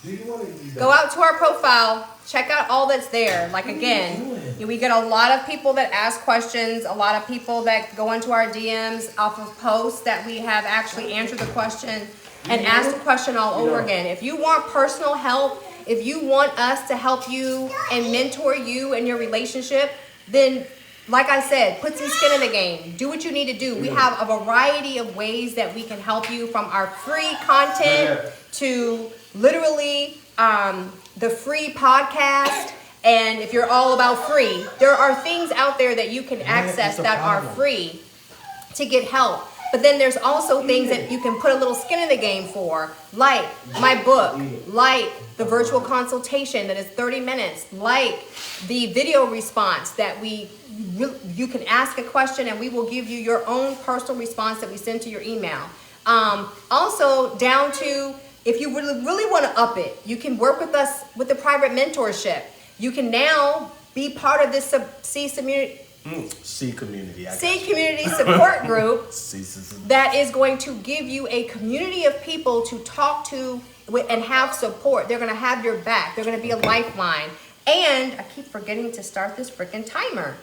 Do you want it? Go out to our profile. Check out all that's there. Like, again, we get a lot of people that ask questions, a lot of people that go into our DMs off of posts that we have actually answered the question and asked the question all over again. If you want personal help, if you want us to help you and mentor you in your relationship, then, like I said, put some skin in the game. Do what you need to do. We have a variety of ways that we can help you, from our free content to literally the free podcast. And if you're all about free, there are things out there that you can access that are free to get help. But then there's also things that you can put a little skin in the game for, like my book, like the virtual consultation that is 30 minutes, like the video response that you can ask a question and we will give you your own personal response that we send to your email. Also, down to, if you really want to up it, you can work with us with the private mentorship. You can now be part of this S.E.E community support group that is going to give you a community of people to talk to and have support. They're going to have your back. They're going to be a lifeline. And I keep forgetting to start this freaking timer.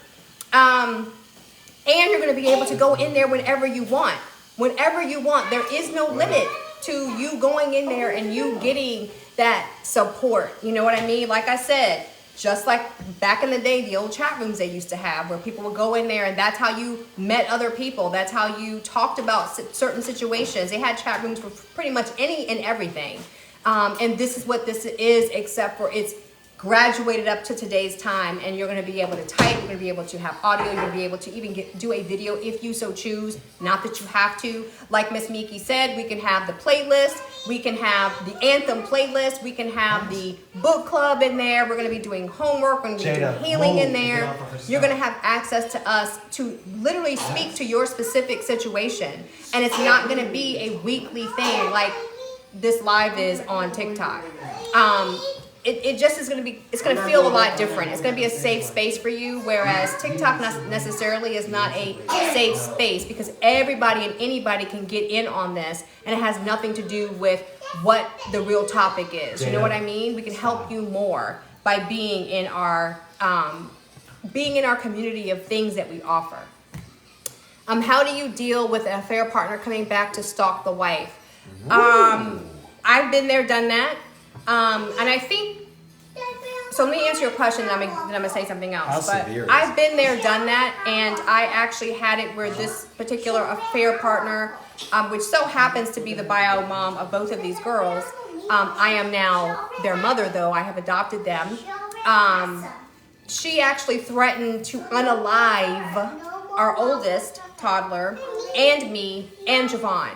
And you're going to be able to go in there whenever you want. Whenever you want. There is no limit to you going in there and you getting that support. You know what I mean? Like I said, just like back in the day, the old chat rooms they used to have where people would go in there and that's how you met other people. That's how you talked about certain situations. They had chat rooms for pretty much any and everything. And this is what this is, except for it's graduated up to today's time, and you're going to be able to type, you're going to be able to have audio, you're going to be able to even do a video if you so choose, not that you have to. Like Miss Miki said, we can have the playlist, we can have the anthem playlist, we can have the book club in there, we're going to be doing homework, we're going to be doing healing in there. You're going to have access to us to literally speak to your specific situation, and it's not going to be a weekly thing like this live is on TikTok. It just is going to be, it's going to feel a lot different. It's going to be a safe space for you, whereas TikTok not necessarily is not a safe space because everybody and anybody can get in on this, and it has nothing to do with what the real topic is. You know what I mean? We can help you more by being in our community of things that we offer. How do you deal with an affair partner coming back to stalk the wife? I've been there, done that. And I think, so let me answer your question, then I'm going to say something else. But I've been there, done that, and I actually had it where this particular affair partner, which so happens to be the bio mom of both of these girls, I am now their mother, though. I have adopted them. She actually threatened to unalive our oldest toddler and me and Javon.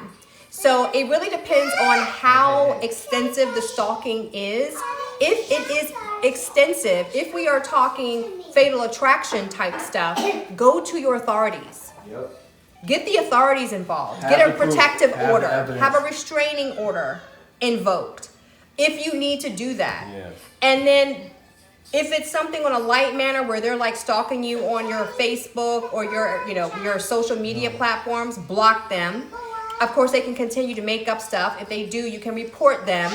So it really depends on how extensive the stalking is. If it is extensive, if we are talking fatal attraction type stuff, go to your authorities. Yep. Get the authorities involved. Have Get a the proof. protective Have order. the evidence. Have a restraining order invoked if you need to do that. Yes. And then if it's something on a light manner where they're like stalking you on your Facebook or your social media platforms, block them. Of course, they can continue to make up stuff. If they do, you can report them.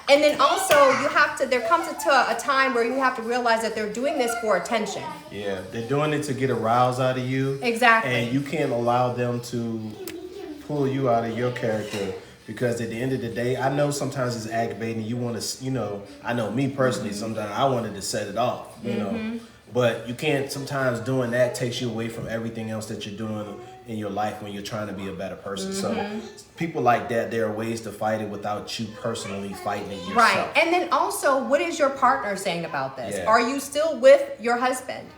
And then also, there comes a time where you have to realize that they're doing this for attention. Yeah, they're doing it to get a rouse out of you. Exactly. And you can't allow them to pull you out of your character. Because at the end of the day, I know sometimes it's aggravating. You want to, I know me personally, sometimes I wanted to set it off, you know. But you can't, sometimes doing that takes you away from everything else that you're doing in your life when you're trying to be a better person. So people like that, there are ways to fight it without you personally fighting it yourself. Right. And then also, what is your partner saying about this? Yeah. Are you still with your husband?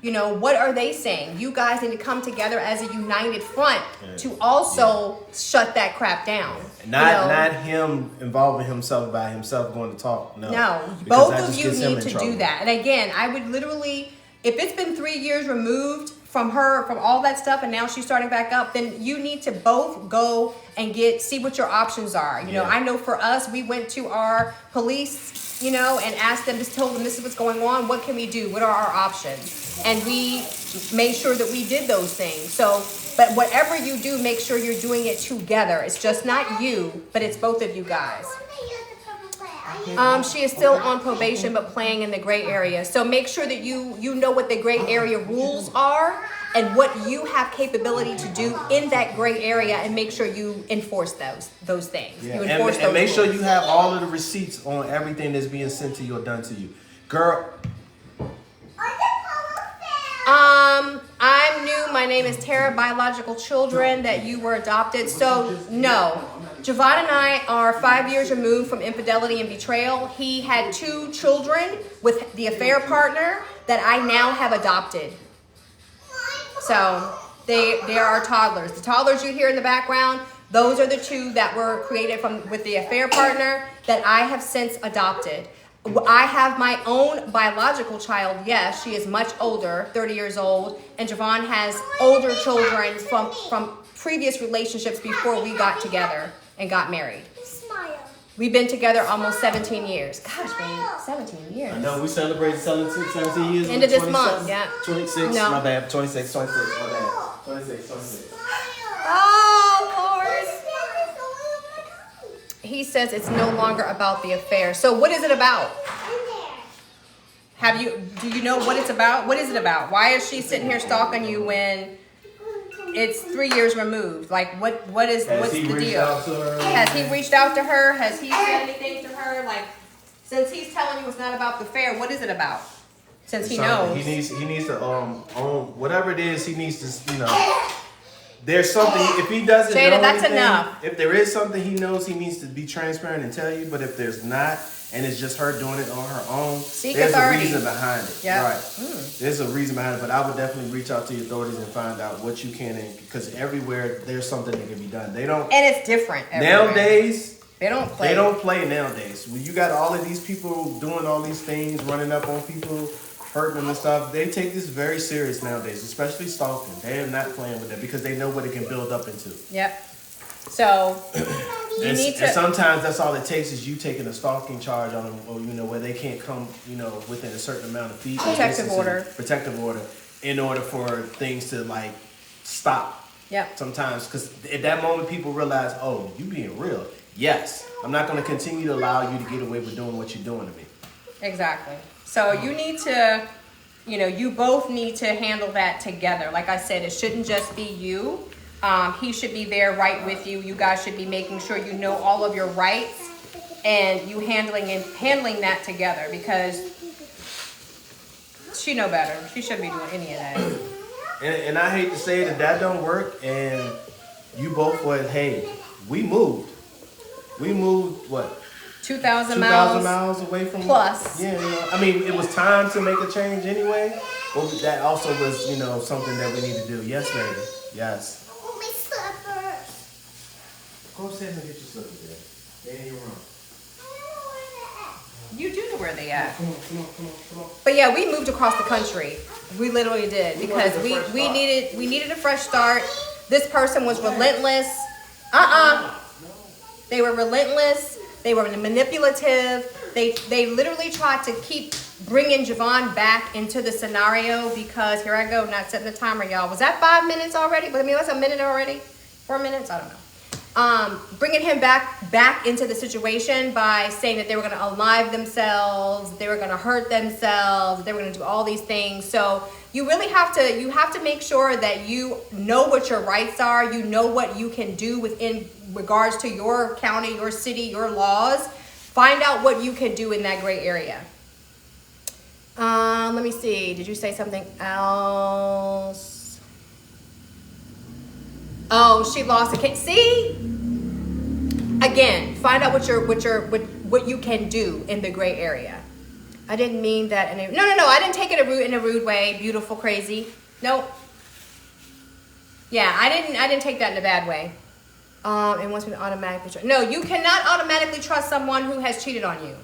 What are they saying? You guys need to come together as a united front to also shut that crap down. Not him involving himself by himself going to talk. No. Both of you need to do that. And again, I would literally, if it's been 3 years removed from all that stuff, and now she's starting back up, then you need to both go and see what your options are. I know for us, we went to our police, and asked them, just told them this is what's going on. What can we do? What are our options? And we made sure that we did those things. So, but whatever you do, make sure you're doing it together. It's just not you, but it's both of you guys. She is still on probation, but playing in the gray area. So make sure that you know what the gray area rules are and what you have capability to do in that gray area, and make sure you enforce those things. Yeah. You enforce and make rules. sure you have all of the receipts on everything that's being sent to you or done to you. Girl. I'm new. My name is Tara. Biological children that you were adopted. So no, Javon and I are 5 years removed from infidelity and betrayal. He had 2 children with the affair partner that I now have adopted. So they are our toddlers. The toddlers you hear in the background, those are the 2 that were created with the affair partner that I have since adopted. I have my own biological child. Yes, she is much older, 30 years old, and Javon has older children from previous relationships before we got together and got married. We've been together almost 17 years. Gosh, babe, 17 years. I know, we celebrated 17 years. End of this month, yeah. 26, No. my bad. 26, my bad. 26. Oh, Lord. He says it's no longer about the affair. So what is it about? Do you know what it's about? What is it about? Why is she sitting here stalking you when it's 3 years removed. Like, what's the deal? Out to her? Has he reached out to her? Has he said anything to her? Like, since he's telling you it's not about the fair, what is it about? Since he knows. He needs to own whatever it is. He needs to, you know. There's something. If he doesn't Jada, know that's anything, enough. if there is something he knows, he needs to be transparent and tell you. But if there's not, and it's just her doing it on her own, there's authority. a reason behind it. Yeah. Right. There's a reason behind it. But I would definitely reach out to the authorities and find out what you can, because everywhere there's something that can be done. They don't. And it's different everywhere. Nowadays. They don't play. They don't play nowadays. When you got all of these people doing all these things, running up on people, hurting them and stuff, they take this very serious nowadays, especially stalking. They are not playing with that because they know what it can build up into. Yep. So you need to. And sometimes that's all it takes is you taking a stalking charge on them, or where they can't come, within a certain amount of feet. Protective order in order for things to like stop. Yep. Sometimes, because at that moment people realize, oh, you being real. Yes, I'm not going to continue to allow you to get away with doing what you're doing to me. Exactly. So you need to, you both need to handle that together. Like I said, it shouldn't just be you. He should be there right with you. You guys should be making sure you know all of your rights and you handling that together, because she know better. She shouldn't be doing any of that. And I hate to say it, if that don't work and you both went, hey, we moved. We moved, what? 2,000 miles away from plus. Yeah, I mean, it was time to make a change anyway. But that also was, something that we need to do. Yes, baby. Yes. Oh, my slippers. Go upstairs and get your slippers, Dad. They're in your room. You do know where they at. Come on. But yeah, we moved across the country. We literally did, because we needed a fresh start. This person was relentless. They were relentless. They were manipulative. They literally tried to keep bringing Javon back into the scenario, because here I go, not setting the timer, y'all. Was that 5 minutes already? But I mean, that's a minute already. 4 minutes? I don't know. Bringing him back into the situation by saying that they were going to unalive themselves, they were going to hurt themselves, they were going to do all these things. So you really have to make sure that you know what your rights are, you know what you can do within regards to your county, your city, your laws. Find out what you can do in that gray area. Let me see. Did you say something else? Oh, she lost a case. See? Again, find out what you can do in the gray area. I didn't mean that in a no. I didn't take it in a rude way. Beautiful, crazy. Nope. Yeah, I didn't take that in a bad way. And wants me to automatically trust. No, you cannot automatically trust someone who has cheated on you.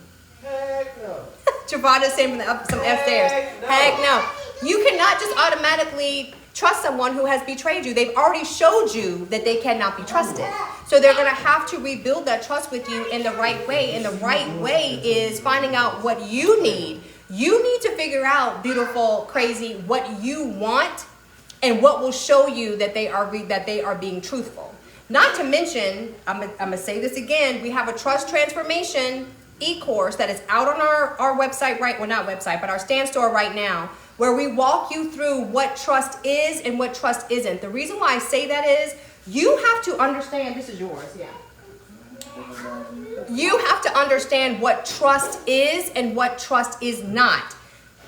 Heck no. Travada's saying some F stairs. Heck no. You cannot just automatically trust someone who has betrayed you. They've already showed you that they cannot be trusted. So they're going to have to rebuild that trust with you in the right way. And the right way is finding out what you need. You need to figure out, beautiful, crazy, what you want and what will show you that they are being truthful. Not to mention, I'm going to say this again, we have a trust transformation e-course that is out on our website, not website, but our stand store right now, where we walk you through what trust is and what trust isn't. The reason why I say that is you have to understand, this is yours, yeah. You have to understand what trust is and what trust is not.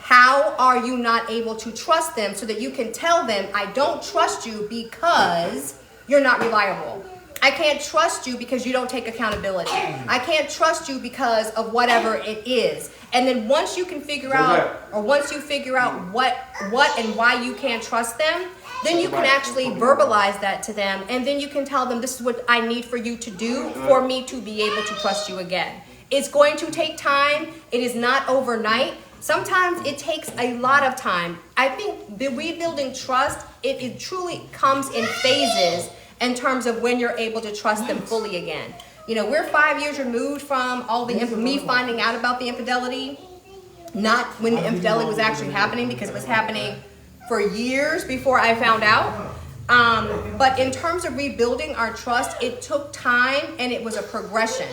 How are you not able to trust them so that you can tell them, I don't trust you because you're not reliable. I can't trust you because you don't take accountability. I can't trust you because of whatever it is. And then once you can figure out, or once you figure out what and why you can't trust them, then you can actually verbalize that to them. And then you can tell them, this is what I need for you to do for me to be able to trust you again. It's going to take time. It is not overnight. Sometimes it takes a lot of time. I think the rebuilding trust, it truly comes in phases in terms of when you're able to trust them fully again. We're 5 years removed from all me finding out about the infidelity, not when the infidelity was actually happening, because it was happening for years before I found out. But in terms of rebuilding our trust, it took time and it was a progression.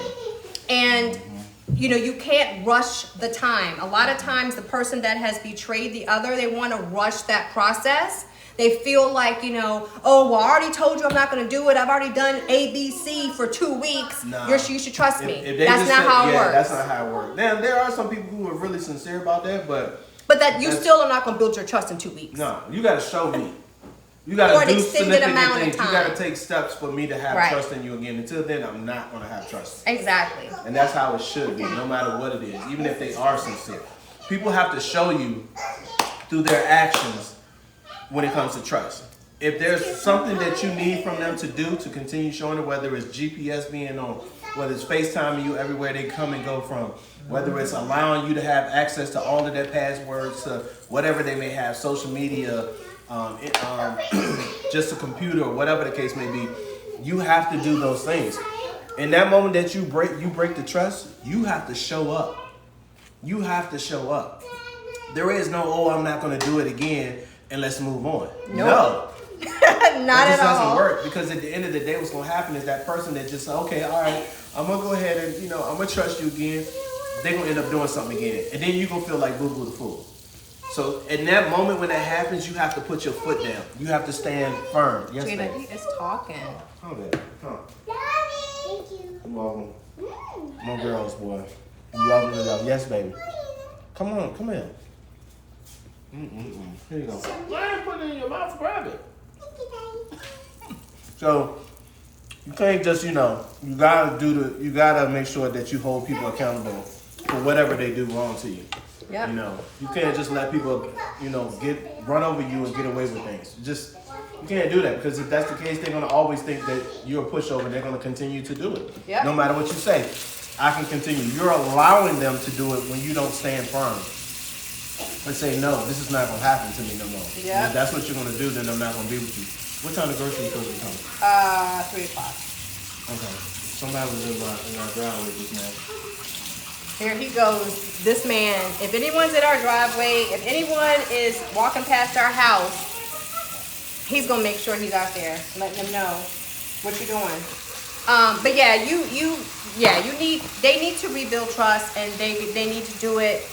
And you can't rush the time. A lot of times the person that has betrayed the other, they want to rush that process. They feel like, oh, well, I already told you I'm not going to do it. I've already done A, B, C for 2 weeks. Nah. You should trust me. If they that's just not how it works. That's not how it works. Now, there are some people who are really sincere about that, but that you still are not going to build your trust in 2 weeks. No, you got to show me. You got to do significant things. You got to take steps for me to have trust in you again. Until then, I'm not going to have trust. Exactly. And that's how it should be, no matter what it is, even if they are sincere. People have to show you through their actions when it comes to trust. If there's something that you need from them to do to continue showing it, whether it's GPS being on, whether it's FaceTiming you everywhere they come and go from, whether it's allowing you to have access to all of their passwords, to whatever they may have, social media, just a computer or whatever the case may be, you have to do those things. In that moment that you break the trust, you have to show up. You have to show up. There is no, oh, I'm not going to do it again and let's move on. Nope. No. Not at all. Doesn't work, because at the end of the day, what's going to happen is that person that just said, okay, all right, I'm going to go ahead and, I'm going to trust you again. They're going to end up doing something again. And then you're going to feel like boo-boo the fool. So in that moment when that happens, you have to put your foot down. You have to stand firm. Yes, Gina, he is talking. Come on, Dad. Come on. Thank you. You're welcome. My girls, boy. You love them to love. Yes, baby. Come on, come here. Here you go. Why you put it in your mouth? Grab it. So you can't just, you gotta make sure that you hold people accountable for whatever they do wrong to you. Yep. You can't just let people, run over you and get away with things. You can't do that, because if that's the case, they're gonna always think that you're a pushover. They're gonna continue to do it. Yep. No matter what you say, I can continue. You're allowing them to do it when you don't stand firm and say, no, this is not gonna happen to me no more. Yeah. If that's what you're gonna do, then I'm not gonna be with you. What time the grocery supposed to come? 3 o'clock. Okay. Somebody was in our driveway just now. Here he goes. This man, if anyone's in our driveway, if anyone is walking past our house, he's gonna make sure he's out there, letting them know what you're doing. But yeah, they need to rebuild trust, and they need to do it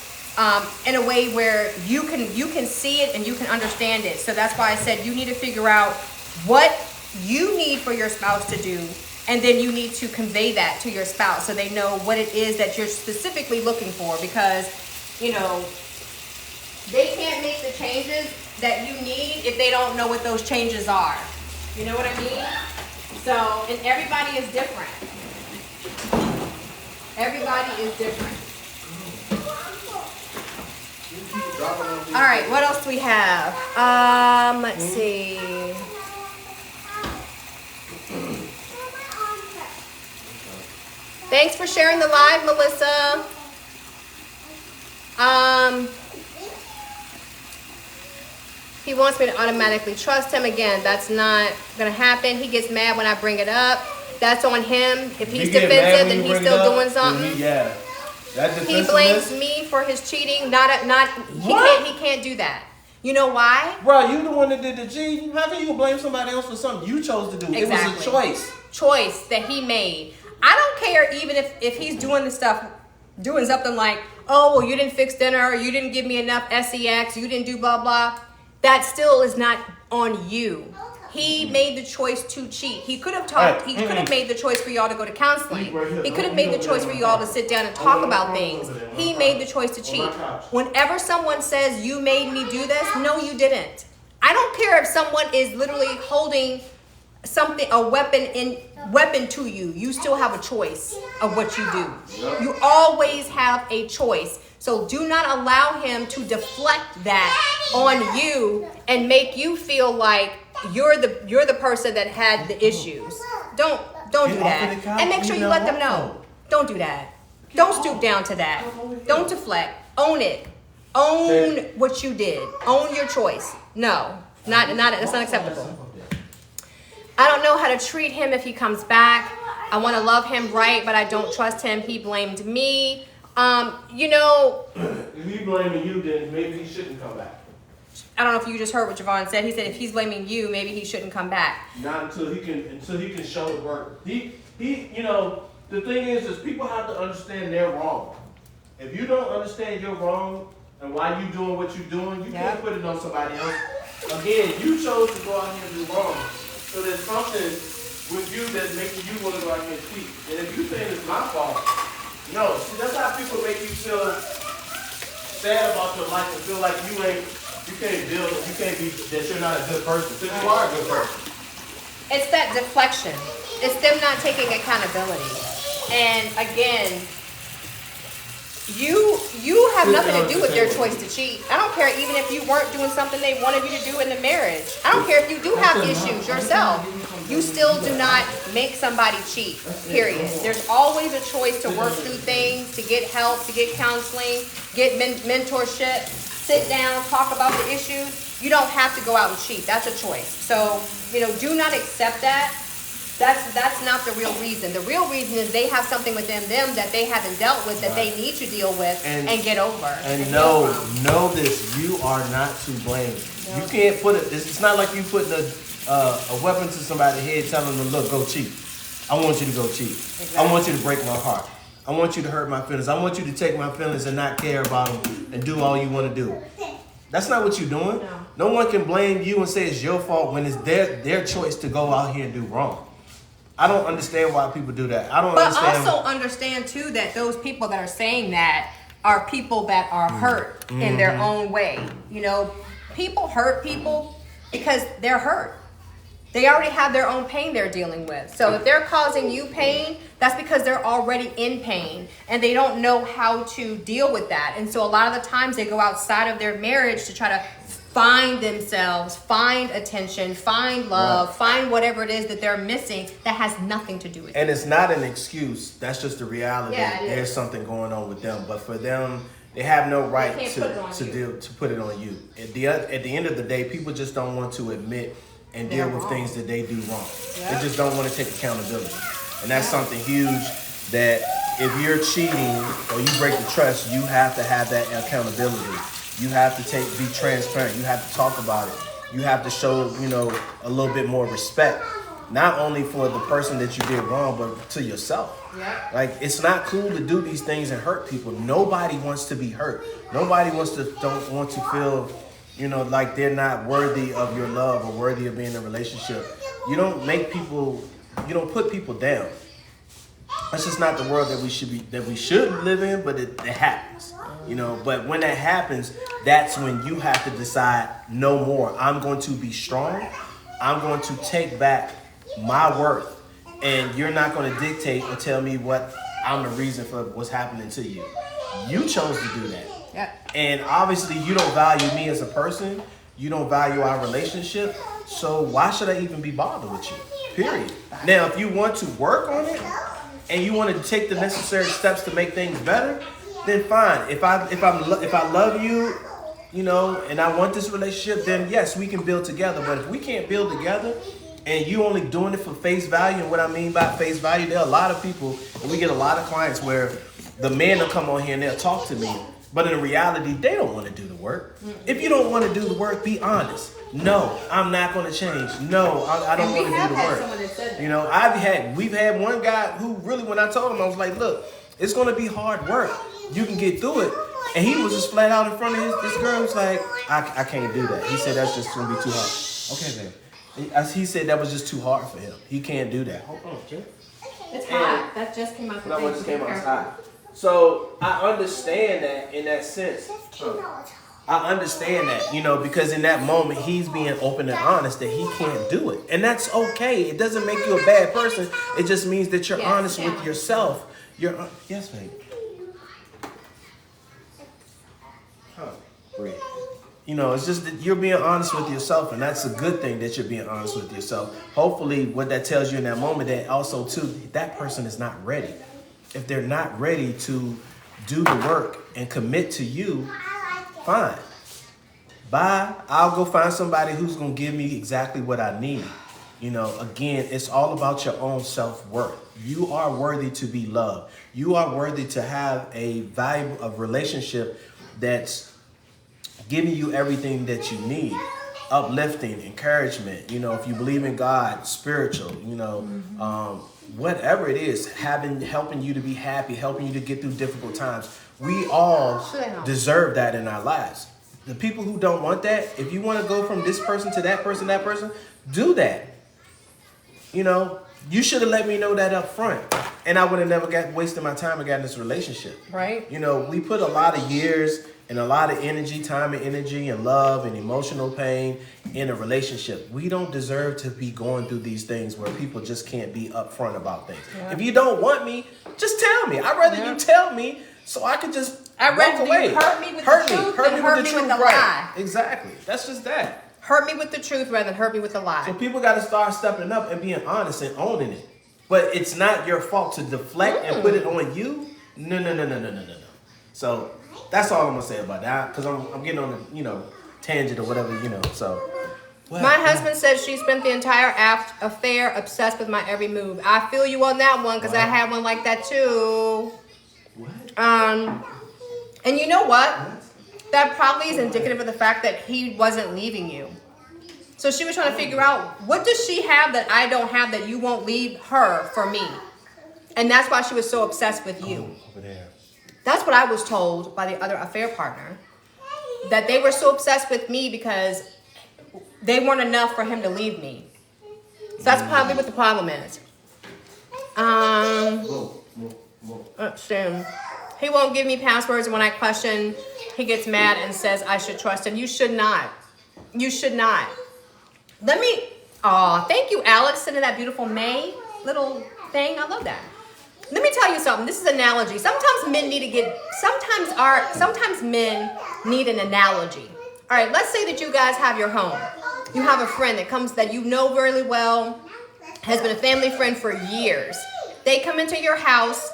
in a way where you can see it and you can understand it. So that's why I said you need to figure out what you need for your spouse to do, and then you need to convey that to your spouse so they know what it is that you're specifically looking for, because they can't make the changes that you need if they don't know what those changes are. You know what I mean? So, and everybody is different. Everybody is different. All right, what else do we have? Let's see. Thanks for sharing the live, Melissa. He wants me to automatically trust him. Again, that's not gonna happen. He gets mad when I bring it up. That's on him. If he's defensive, then he's still doing something. He blames me for his cheating. He can't do that. You know why? Bro, you the one that did the cheating. How can you blame somebody else for something you chose to do? Exactly. It was a choice. Choice that he made. I don't care even if he's doing something like, oh, well, you didn't fix dinner, or you didn't give me enough SEX, you didn't do blah, blah. That still is not on you. He made the choice to cheat. He could have he could have made the choice for y'all to go to counseling. He could have made the choice for y'all to sit down and talk about things. He made the choice to cheat. Whenever someone says, you made me do this, no, you didn't. I don't care if someone is literally holding a weapon to you. You still have a choice of what you do. You always have a choice. So do not allow him to deflect that on you and make you feel like you're the person that had the issues. Don't do that. And make sure you let them know. Don't do that. Don't stoop down to that. Don't deflect. Own it. Own what you did. Own your choice. No, that's not acceptable. I don't know how to treat him if he comes back. I want to love him right, but I don't trust him. He blamed me. If he's blaming you, then maybe he shouldn't come back. I don't know if you just heard what Javon said. He said if he's blaming you, maybe he shouldn't come back. Not until he can show the work. the thing is people have to understand they're wrong. If you don't understand you're wrong and why you doing what you're doing, you can't put it on somebody else. Again, you chose to go out here and do wrong. So there's something with you that's making you want to go out here and cheat. And if you think it's my fault, no. See, that's how people make you feel sad about your life and feel like you can't build, you can't be, that you're not a good person. Because you are a good person. It's that deflection. It's them not taking accountability. And again, you have nothing to do with their choice to cheat. I don't care even if you weren't doing something they wanted you to do in the marriage. I don't care if you do have issues yourself. You still do not make somebody cheat, period. There's always a choice to work through things, to get help, to get counseling, get mentorship, sit down, talk about the issues. You don't have to go out and cheat. That's a choice. So, do not accept that. That's not the real reason. The real reason is they have something within them that they haven't dealt with that they need to deal with and get over. And know this, you are not to blame. No. You can't put it, it's not like you putting a weapon to somebody's head telling them, look, go cheat. I want you to go cheat. Exactly. I want you to break my heart. I want you to hurt my feelings. I want you to take my feelings and not care about them and do all you want to do. That's not what you're doing. No one can blame you and say it's your fault when it's their choice to go out here and do wrong. I don't understand why people do that. I don't understand. But also understand, too, that those people that are saying that are people that are hurt in their own way. People hurt people because they're hurt. They already have their own pain they're dealing with. So if they're causing you pain, that's because they're already in pain and they don't know how to deal with that. And so a lot of the times they go outside of their marriage to try to find themselves, find attention, find love, find whatever it is that they're missing that has nothing to do with it. And it's not an excuse. That's just the reality. Yeah, there's something going on with them. But for them, they have no right to put it on you. At the end of the day, people just don't want to admit and deal with things that they do wrong. Yep. They just don't want to take accountability. And that's something huge that if you're cheating or you break the trust, you have to have that accountability. You have to be transparent. You have to talk about it. You have to show, a little bit more respect, not only for the person that you did wrong, but to yourself. Yeah. Like, it's not cool to do these things and hurt people. Nobody wants to be hurt. Nobody don't want to feel, like they're not worthy of your love or worthy of being in a relationship. You don't put people down. That's just not the world that we should live in, but it happens. But when that happens, that's when you have to decide no more. I'm going to be strong. I'm going to take back my worth. And you're not going to dictate or tell me what I'm the reason for what's happening to you. You chose to do that. Yeah. And obviously you don't value me as a person. You don't value our relationship. So why should I even be bothered with you? Period. Now, if you want to work on it and you want to take the necessary steps to make things better, then fine. If I love you, and I want this relationship, then yes, we can build together. But if we can't build together and you only doing it for face value, and what I mean by face value, there are a lot of people, and we get a lot of clients where the man will come on here and they'll talk to me, but in reality, they don't want to do the work. If you don't want to do the work, be honest. No, I'm not going to change. No, I don't want to do the work. We've had one guy who really, when I told him, I was like, look, it's going to be hard work. You can get through it. And he was just flat out in front of this girl. He was like, I can't do that. He said, that's just going to be too hard. Okay, babe. He said that was just too hard for him. He can't do that. Hold on, Jim. It's hot. That just came out. No, it just came out. It's hot. So I understand that in that sense. I understand that, because in that moment, he's being open and honest that he can't do it. And that's okay. It doesn't make you a bad person. It just means that you're honest with yourself. Yes, babe. Great. It's just that you're being honest with yourself, and that's a good thing that you're being honest with yourself. Hopefully, what that tells you in that moment, that also, too, that person is not ready. If they're not ready to do the work and commit to you, fine. Bye. I'll go find somebody who's going to give me exactly what I need. Again, it's all about your own self-worth. You are worthy to be loved. You are worthy to have a relationship that's giving you everything that you need. uplifting, encouragement. You know, if you believe in God, spiritual. You know, whatever it is, helping you to be happy, helping you to get through difficult times. We all deserve that in our lives. The people who don't want that, if you want to go from this person to that person, do that. You know, you should have let me know that up front, and I would have never wasted my time and got in this relationship. Right. You know, we put a lot of years and a lot of energy, time and energy and love and emotional pain in a relationship. We don't deserve to be going through these things where people just can't be upfront about things. Yeah. If you don't want me, just tell me. I'd rather you tell me so I could just walk away. Hurt me with the truth than hurt me with the lie. Exactly. That's just that. Hurt me with the truth rather than hurt me with the lie. So people got to start stepping up and being honest and owning it. But it's not your fault to deflect and put it on you. No. So that's all I'm gonna say about that. Because I'm getting on the tangent or whatever So my husband says she spent the entire affair obsessed with my every move. I feel you on that one because I had one like that too. What? And you know what? That probably is indicative of the fact that he wasn't leaving you. So she was trying to figure out, what does she have that I don't have that you won't leave her for me? And that's why she was so obsessed with you. Over there. That's what I was told by the other affair partner. That they were so obsessed with me because they weren't enough for him to leave me. So that's probably what the problem is. He won't give me passwords, and when I question, he gets mad and says I should trust him. You should not. You should not. Thank you, Alex, sending that beautiful May little thing. I love that. Let me tell you something. This is an analogy. Sometimes men need an analogy. All right, let's say that you guys have your home. You have a friend that you know very well, has been a family friend for years. They come into your house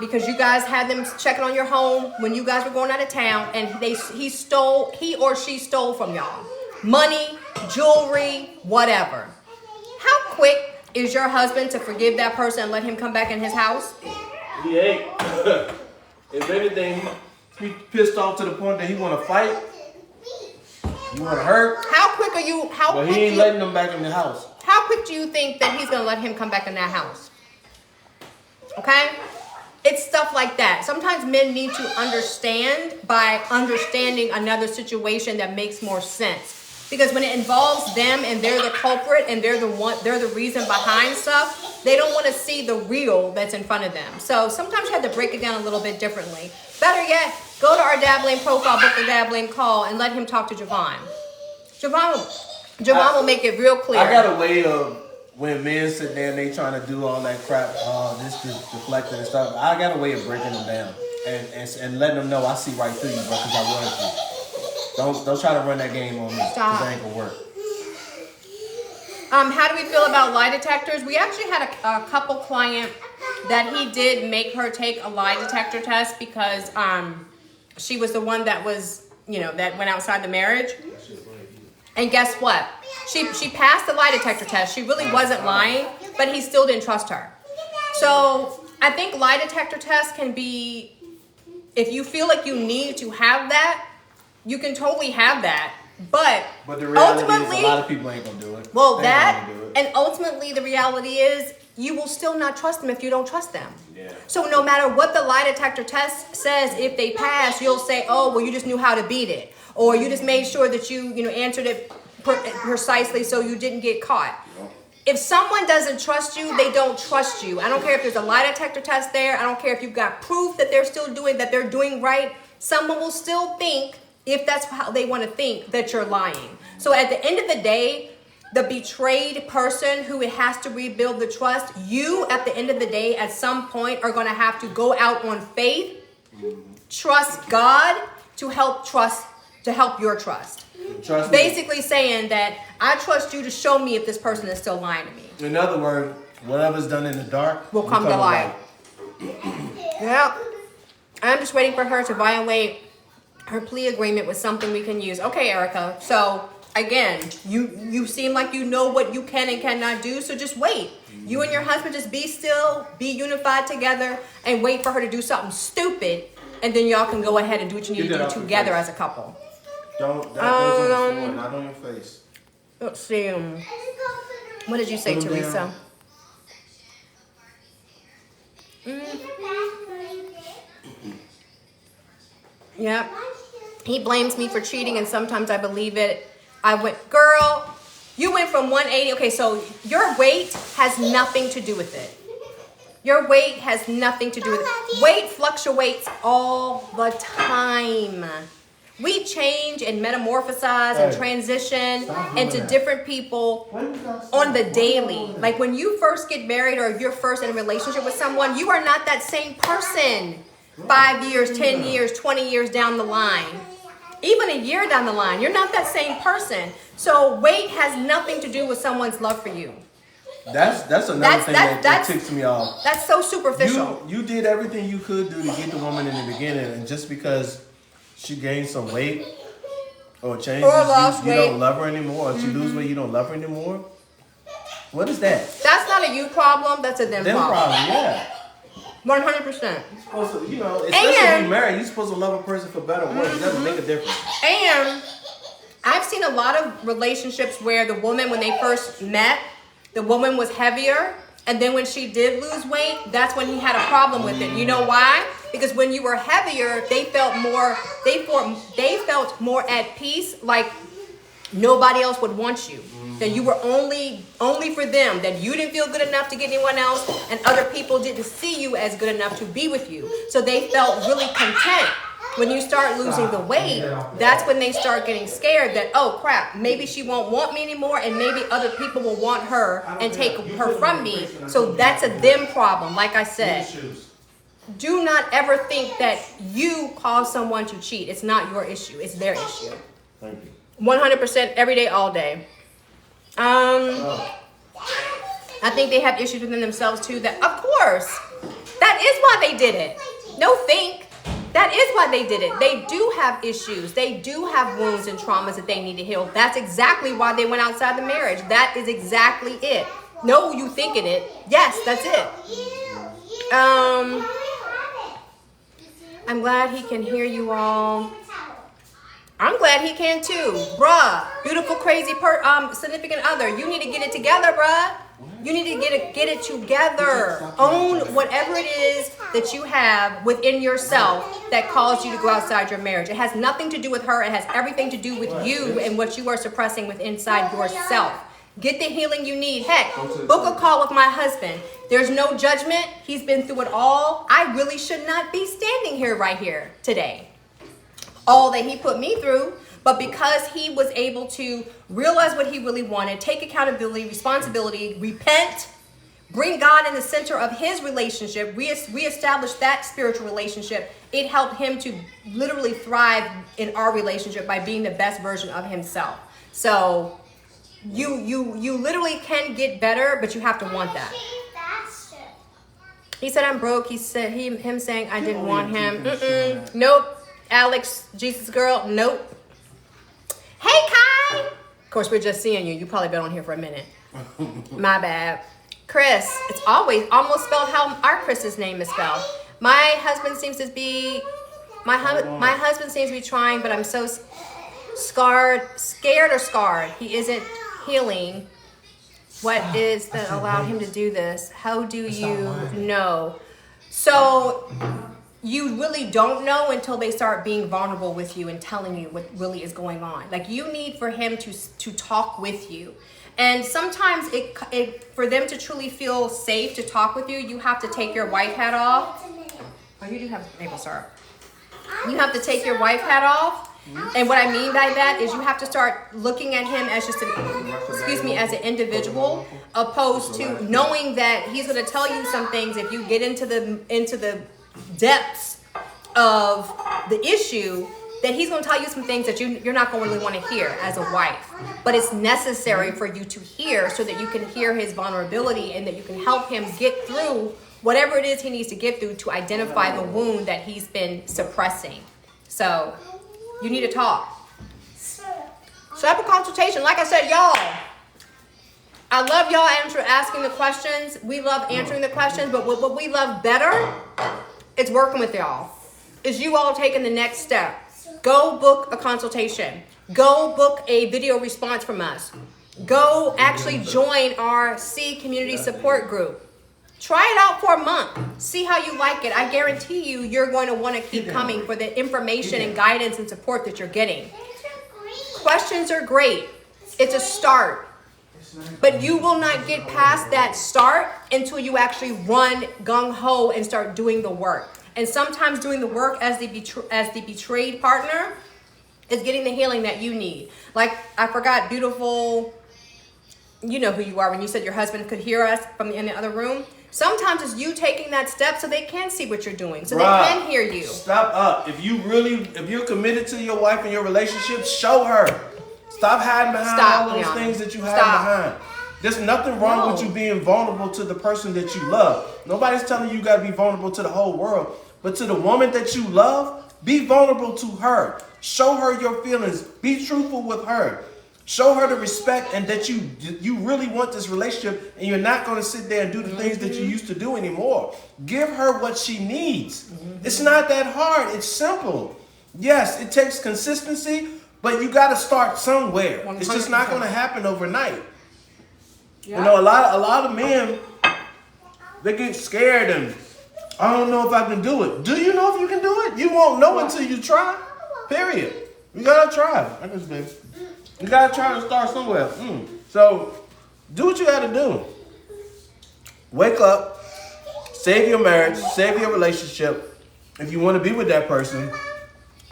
because you guys had them checking on your home when you guys were going out of town, and he or she stole from y'all. Money, jewelry, whatever. How quick is your husband to forgive that person and let him come back in his house? He ain't. If anything, he pissed off to the point that he want to fight. You want to hurt? How quick are you? But he ain't letting them back in the house. How quick do you think that he's going to let him come back in that house? Okay? It's stuff like that. Sometimes men need to understand by understanding another situation that makes more sense. Because when it involves them and they're the culprit and they're the reason behind stuff, they don't want to see the real that's in front of them. So sometimes you have to break it down a little bit differently. Better yet, go to our Dad Blame profile, book the Dad Blame call, and let him talk to Javon. Javon will make it real clear. I got a way of when men sit there and they trying to do all that crap, this deflecting and stuff. I got a way of breaking them down and letting them know I see right through you, bro, because I wanted you. Don't try to run that game on me. Stop. Because it ain't gonna work. How do we feel about lie detectors? We actually had a couple client that he did make her take a lie detector test because she was the one that was, that went outside the marriage. And guess what? She passed the lie detector test. She really wasn't lying, but he still didn't trust her. So I think lie detector tests can be, if you feel like you need to have that, you can totally have that. But the reality is a lot of people ain't gonna do it. Well, and ultimately the reality is you will still not trust them if you don't trust them. Yeah. So no matter what the lie detector test says, if they pass, you'll say, oh, well, you just knew how to beat it. Or you just made sure that you answered it precisely so you didn't get caught. If someone doesn't trust you, they don't trust you. I don't care if there's a lie detector test there. I don't care if you've got proof that they're doing right. Someone will still think, if that's how they want to think, that you're lying. So at the end of the day, the betrayed person who has to rebuild the trust, you at the end of the day, at some point, are going to have to go out on faith, trust God to help your trust. Basically saying that I trust you to show me if this person is still lying to me. In other words, whatever's done in the dark will come to light. Yeah. I'm just waiting for her to violate her plea agreement with something we can use. Okay, Erica. So again, you seem like you know what you can and cannot do, so just wait. You and your husband just be still, be unified together, and wait for her to do something stupid, and then y'all can go ahead and do what you need to do together as a couple. Don't go to the floor, not on your face. place. Let's see. What did you say, Put 'em Teresa? down. Yep. He blames me for cheating, and sometimes I believe it. I went, girl, you went from 180. Okay, so your weight has nothing to do with it. Your weight has nothing to do with it. Weight fluctuates all the time. We change and metamorphosize and transition into different people on the daily. Like when you first get married or you're first in a relationship with someone, you are not that same person 5 years, 10 years, 20 years down the line. Even a year down the line, you're not that same person. So weight has nothing to do with someone's love for you. That's another thing that ticks me off. That's so superficial. You did everything you could do to get the woman in the beginning, and just because she gained some weight or changes, you don't love her anymore. Or she lose weight, you don't love her anymore. What is that? That's not a you problem. That's a them problem. Yeah. 100%. You're supposed to, especially when you're married, you're supposed to love a person for better or worse. It doesn't make a difference. And I've seen a lot of relationships where the woman, when they first met, the woman was heavier, and then when she did lose weight, that's when he had a problem with it. You know why? Because when you were heavier, they felt more at peace, like nobody else would want you. That you were only for them, that you didn't feel good enough to get anyone else, and other people didn't see you as good enough to be with you. So they felt really content. When you start losing the weight, that's when they start getting scared that, oh crap, maybe she won't want me anymore, and maybe other people will want her and take her from me. So that's a them problem. Like I said, do not ever think that you cause someone to cheat. It's not your issue. It's their issue. Thank you. 100% every day, all day. I think they have issues within themselves too. That, of course, that is why they did it. No think. That is why they did it. They do have issues. They do have wounds and traumas that they need to heal. That's exactly why they went outside the marriage. That is exactly it. No, you thinking it. Yes, that's it. I'm glad he can hear you all. I'm glad he can too. Bruh, beautiful, crazy significant other. You need to get it together, bruh. You need to get it together. Own whatever it is that you have within yourself that caused you to go outside your marriage. It has nothing to do with her. It has everything to do with you and what you are suppressing within inside yourself. Get the healing you need. Heck, book a call with my husband. There's no judgment. He's been through it all. I really should not be standing here right here today. All that he put me through. But because he was able to realize what he really wanted, take accountability, responsibility, repent, bring God in the center of his relationship, reestablish that spiritual relationship, it helped him to literally thrive in our relationship by being the best version of himself. So you literally can get better, but you have to want that. He said I'm broke. He said him saying I didn't want him. Nope. Alex, Jesus girl, nope. Hey, Kai! Of course, we're just seeing you. You probably been on here for a minute. My bad. Chris, it's always almost spelled how our Chris's name is spelled. My husband seems to be trying, but I'm so scared or scarred. He isn't healing. What is that allowed him to do this? How do you know? So you really don't know until they start being vulnerable with you and telling you what really is going on. Like you need for him to talk with you. And sometimes for them to truly feel safe to talk with you, you have to take your wife hat off. Oh, you do have maple syrup. You have to take your wife hat off. And what I mean by that is you have to start looking at him as just as an individual, opposed to knowing that he's going to tell you some things. If you get into the depths of the issue, that he's going to tell you some things that you're not going to really want to hear as a wife. But it's necessary for you to hear so that you can hear his vulnerability and that you can help him get through whatever it is he needs to get through to identify the wound that he's been suppressing. So you need to talk. Set up a consultation. Like I said, y'all, I love y'all asking the questions. We love answering the questions, but what we love better, it's working with y'all. Is you all taking the next step. Go book a consultation. Go book a video response from us. Go actually join our S.E.E community support group. Try it out for a month. See how you like it. I guarantee you, you're going to want to keep coming for the information and guidance and support that you're getting. Questions are great. It's a start. But you will not get past that start until you actually run gung-ho and start doing the work. And sometimes doing the work as the betrayed partner is getting the healing that you need. Like, I forgot, beautiful, you know who you are when you said your husband could hear us from in the other room. Sometimes it's you taking that step so they can see what you're doing, so they can hear you. Stop up. If you're committed to your wife and your relationship, show her. Stop hiding behind all those things that you hide behind. There's nothing wrong with you being vulnerable to the person that you love. Nobody's telling you got to be vulnerable to the whole world. But to the woman that you love, be vulnerable to her. Show her your feelings. Be truthful with her. Show her the respect and that you really want this relationship and you're not going to sit there and do the things that you used to do anymore. Give her what she needs. It's not that hard. It's simple. Yes, it takes consistency, but you got to start somewhere. 100%. It's just not going to happen overnight. Yeah. You know, a lot of men, they get scared and I don't know if I can do it. Do you know if you can do it? You won't know until you try. Period. You got to try. You got to try to start somewhere. So do what you got to do. Wake up. Save your marriage. Save your relationship. If you want to be with that person,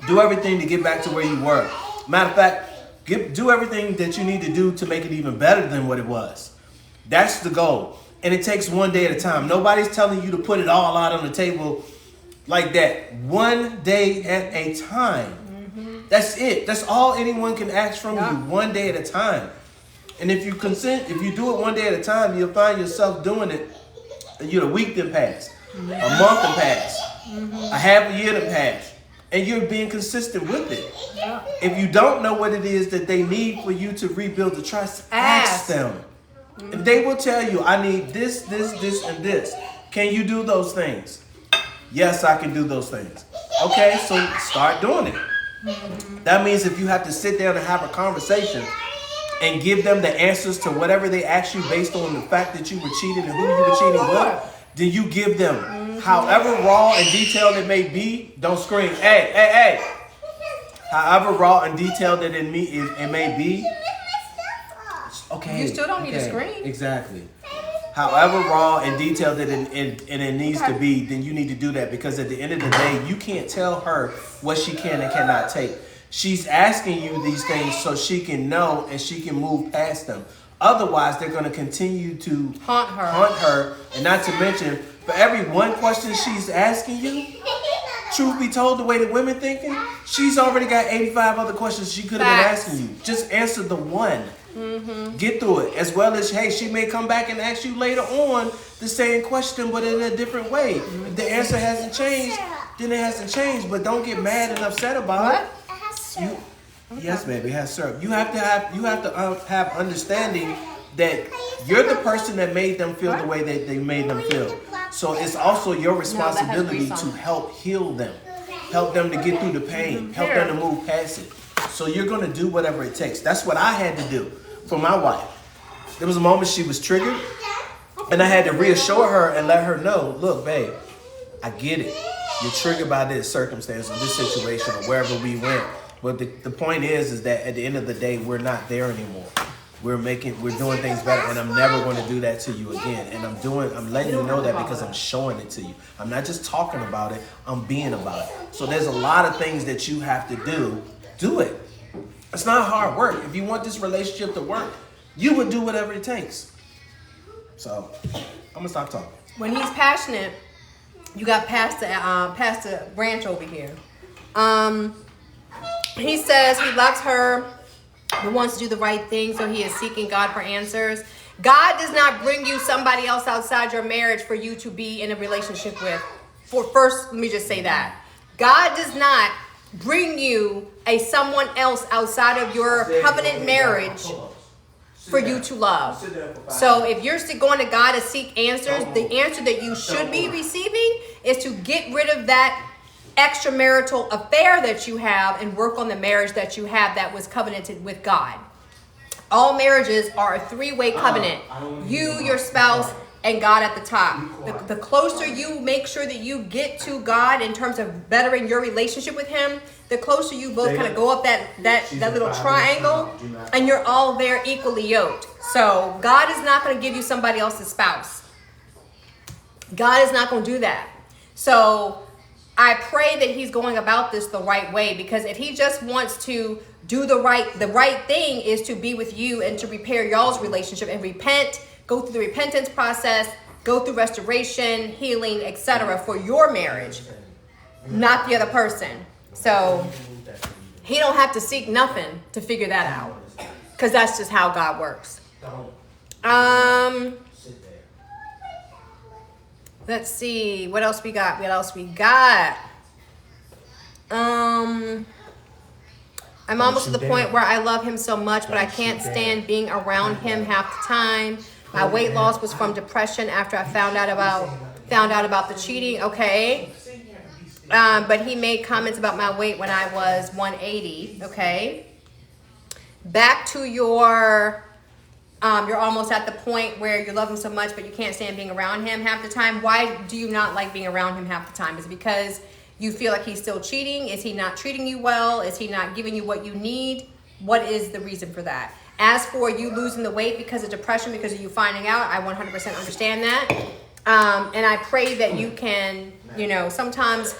do everything to get back to where you were. Matter of fact, do everything that you need to do to make it even better than what it was. That's the goal. And it takes one day at a time. Nobody's telling you to put it all out on the table like that. One day at a time. That's it. That's all anyone can ask from you, one day at a time. And if you do it one day at a time, you'll find yourself doing it. A week then pass, a month then pass, a half a year then pass, and you're being consistent with it. If you don't know what it is that they need for you to rebuild the trust, ask them. And they will tell you, I need this, this, this, and this. Can you do those things? Yes, I can do those things. Okay, so start doing it. That means if you have to sit down and have a conversation and give them the answers to whatever they ask you based on the fact that you were cheated and who you were cheating with, then you give them however raw and detailed it may be. Don't scream, hey. However raw and detailed that it may be. Okay. You still don't need to scream. Exactly. However raw and detailed that it needs to be, then you need to do that, because at the end of the day, you can't tell her what she can and cannot take. She's asking you these things so she can know and she can move past them. Otherwise, they're going to continue to haunt her. And not to mention, for every one question she's asking you, truth be told, the way that women thinking, she's already got 85 other questions she could have been asking you. Just answer the one. Get through it. As well as, hey, she may come back and ask you later on the same question, but in a different way. If the answer hasn't changed, then it hasn't changed. But don't get mad and upset about it. Yes, baby, it has syrup. You have to have understanding that you're the person that made them feel the way that they made them feel. So it's also your responsibility to help heal them, help them to get through the pain, help them to move past it. So you're going to do whatever it takes. That's what I had to do for my wife. There was a moment she was triggered, and I had to reassure her and let her know, look, babe, I get it. You're triggered by this circumstance or this situation or wherever we went. But the point is that at the end of the day, we're not there anymore. We're doing things better, and I'm never going to do that to you again. And I'm letting you know that because I'm showing it to you. I'm not just talking about it, I'm being about it. So there's a lot of things that you have to do. Do it. It's not hard work. If you want this relationship to work, you would do whatever it takes. So I'm gonna stop talking. When he's passionate, you got Pastor Branch over here. He says he loves her, but wants to do the right thing, so he is seeking God for answers. God does not bring you somebody else outside your marriage for you to be in a relationship with. First, let me just say that. God does not bring you someone else outside of your covenant marriage for you to love. So if you're still going to God to seek answers, the answer that you should be receiving is to get rid of that extramarital affair that you have and work on the marriage that you have that was covenanted with God. All marriages are a three-way covenant. You, your spouse, and God at the top. The closer you make sure that you get to God in terms of bettering your relationship with Him, the closer you both kind of go up that little triangle, and you're all there equally yoked. So God is not going to give you somebody else's spouse. God is not going to do that. So I pray that He's going about this the right way, because if He just wants to do the right thing is to be with you and to repair y'all's relationship and repent, go through the repentance process, go through restoration, healing, etc. for your marriage, not the other person. So He don't have to seek nothing to figure that out, because that's just how God works. Let's see. What else we got? I'm almost to the point where I love him so much, but I can't stand being around him half the time. My weight loss was from depression after I found out about the cheating. Okay. But he made comments about my weight when I was 180. Okay. Back to your... you're almost at the point where you love him so much, but you can't stand being around him half the time. Why do you not like being around him half the time? Is it because you feel like he's still cheating? Is he not treating you well? Is he not giving you what you need? What is the reason for that? As for you losing the weight because of depression, because of you finding out, I 100% understand that. And I pray that you can, sometimes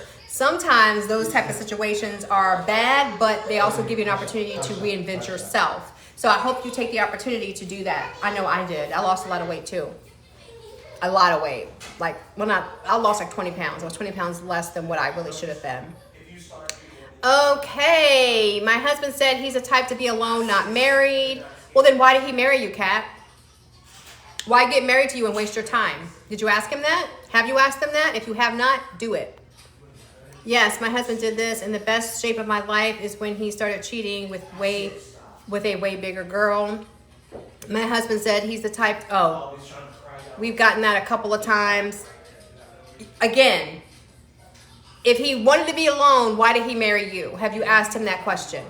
those type of situations are bad, but they also give you an opportunity to reinvent yourself. So I hope you take the opportunity to do that. I know I did. I lost a lot of weight too. A lot of weight. I lost like 20 pounds. I was 20 pounds less than what I really should have been. Okay. My husband said he's a type to be alone, not married. Well, then why did he marry you, Kat? Why get married to you and waste your time? Did you ask him that? Have you asked him that? If you have not, do it. Yes, my husband did this, and the best shape of my life is when he started cheating with a way bigger girl. My husband said he's the type... Oh, we've gotten that a couple of times. Again, if he wanted to be alone, why did he marry you? Have you asked him that question?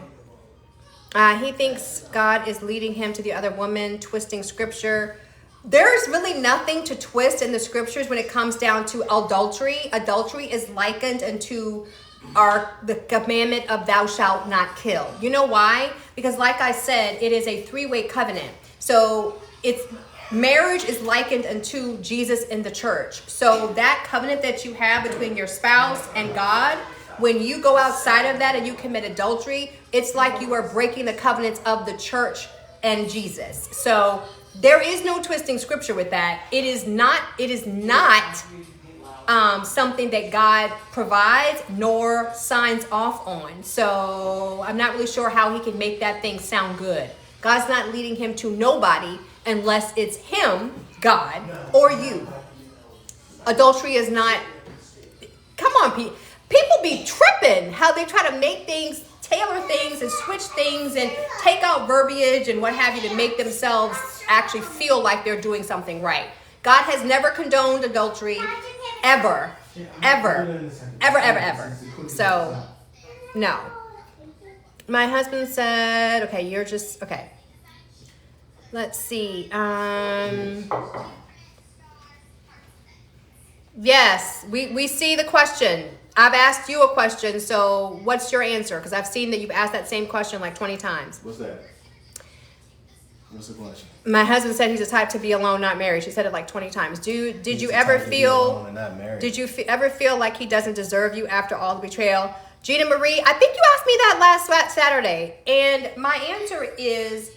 He thinks God is leading him to the other woman, twisting scripture. There's really nothing to twist in the scriptures when it comes down to adultery. Adultery is likened unto the commandment of thou shalt not kill. You know why? Because like I said, it is a three-way covenant. So marriage is likened unto Jesus in the church. So that covenant that you have between your spouse and God, when you go outside of that and you commit adultery, it's like you are breaking the covenants of the church and Jesus. So there is no twisting scripture with that. It is not something that God provides nor signs off on. So I'm not really sure how he can make that thing sound good. God's not leading him to nobody unless it's him, God, or you. Adultery is not... Come on, people be tripping how they try to make things, tailor things and switch things and take out verbiage and what have you to make themselves actually feel like they're doing something right. God has never condoned adultery, ever. So, no. My husband said, okay, you're just, okay. Let's see. Yes, we see the question. I've asked you a question, so what's your answer? Because I've seen that you've asked that same question like 20 times. What's that? What's the question? My husband said he's a type to be alone, not married. She said it like 20 times. Did you ever feel like he doesn't deserve you after all the betrayal? Gina Marie, I think you asked me that last Saturday. And my answer is,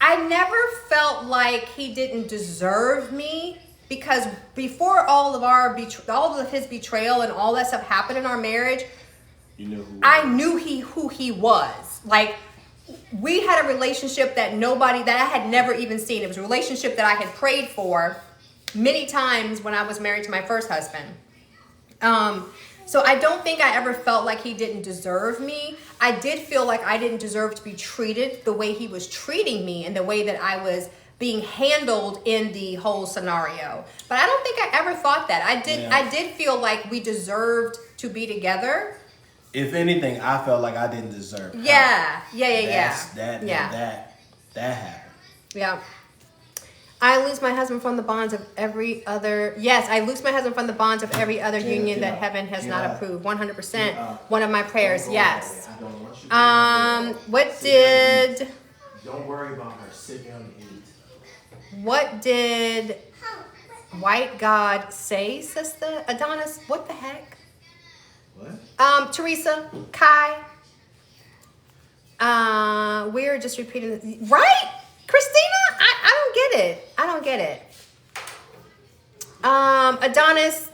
I never felt like he didn't deserve me, because before all of his betrayal and all that stuff happened in our marriage, I knew who he was. Like, we had a relationship that I had never even seen. It was a relationship that I had prayed for many times when I was married to my first husband. So I don't think I ever felt like he didn't deserve me. I did feel like I didn't deserve to be treated the way he was treating me and the way that I was being handled in the whole scenario. But I don't think I ever thought that. I did feel like we deserved to be together. If anything, I felt like I didn't deserve. Yeah. That happened. Yeah. I lose my husband from the bonds of every other. Yes, I lose my husband from the bonds of every other union that heaven has not approved. 100%. One of my prayers. Yes. What did? Don't worry about her sitting on the end. What did white God say, Sister Adonis? What the heck? What? Teresa, Kai. We're just repeating this. Right? Christina? I don't get it. I don't get it. Adonis.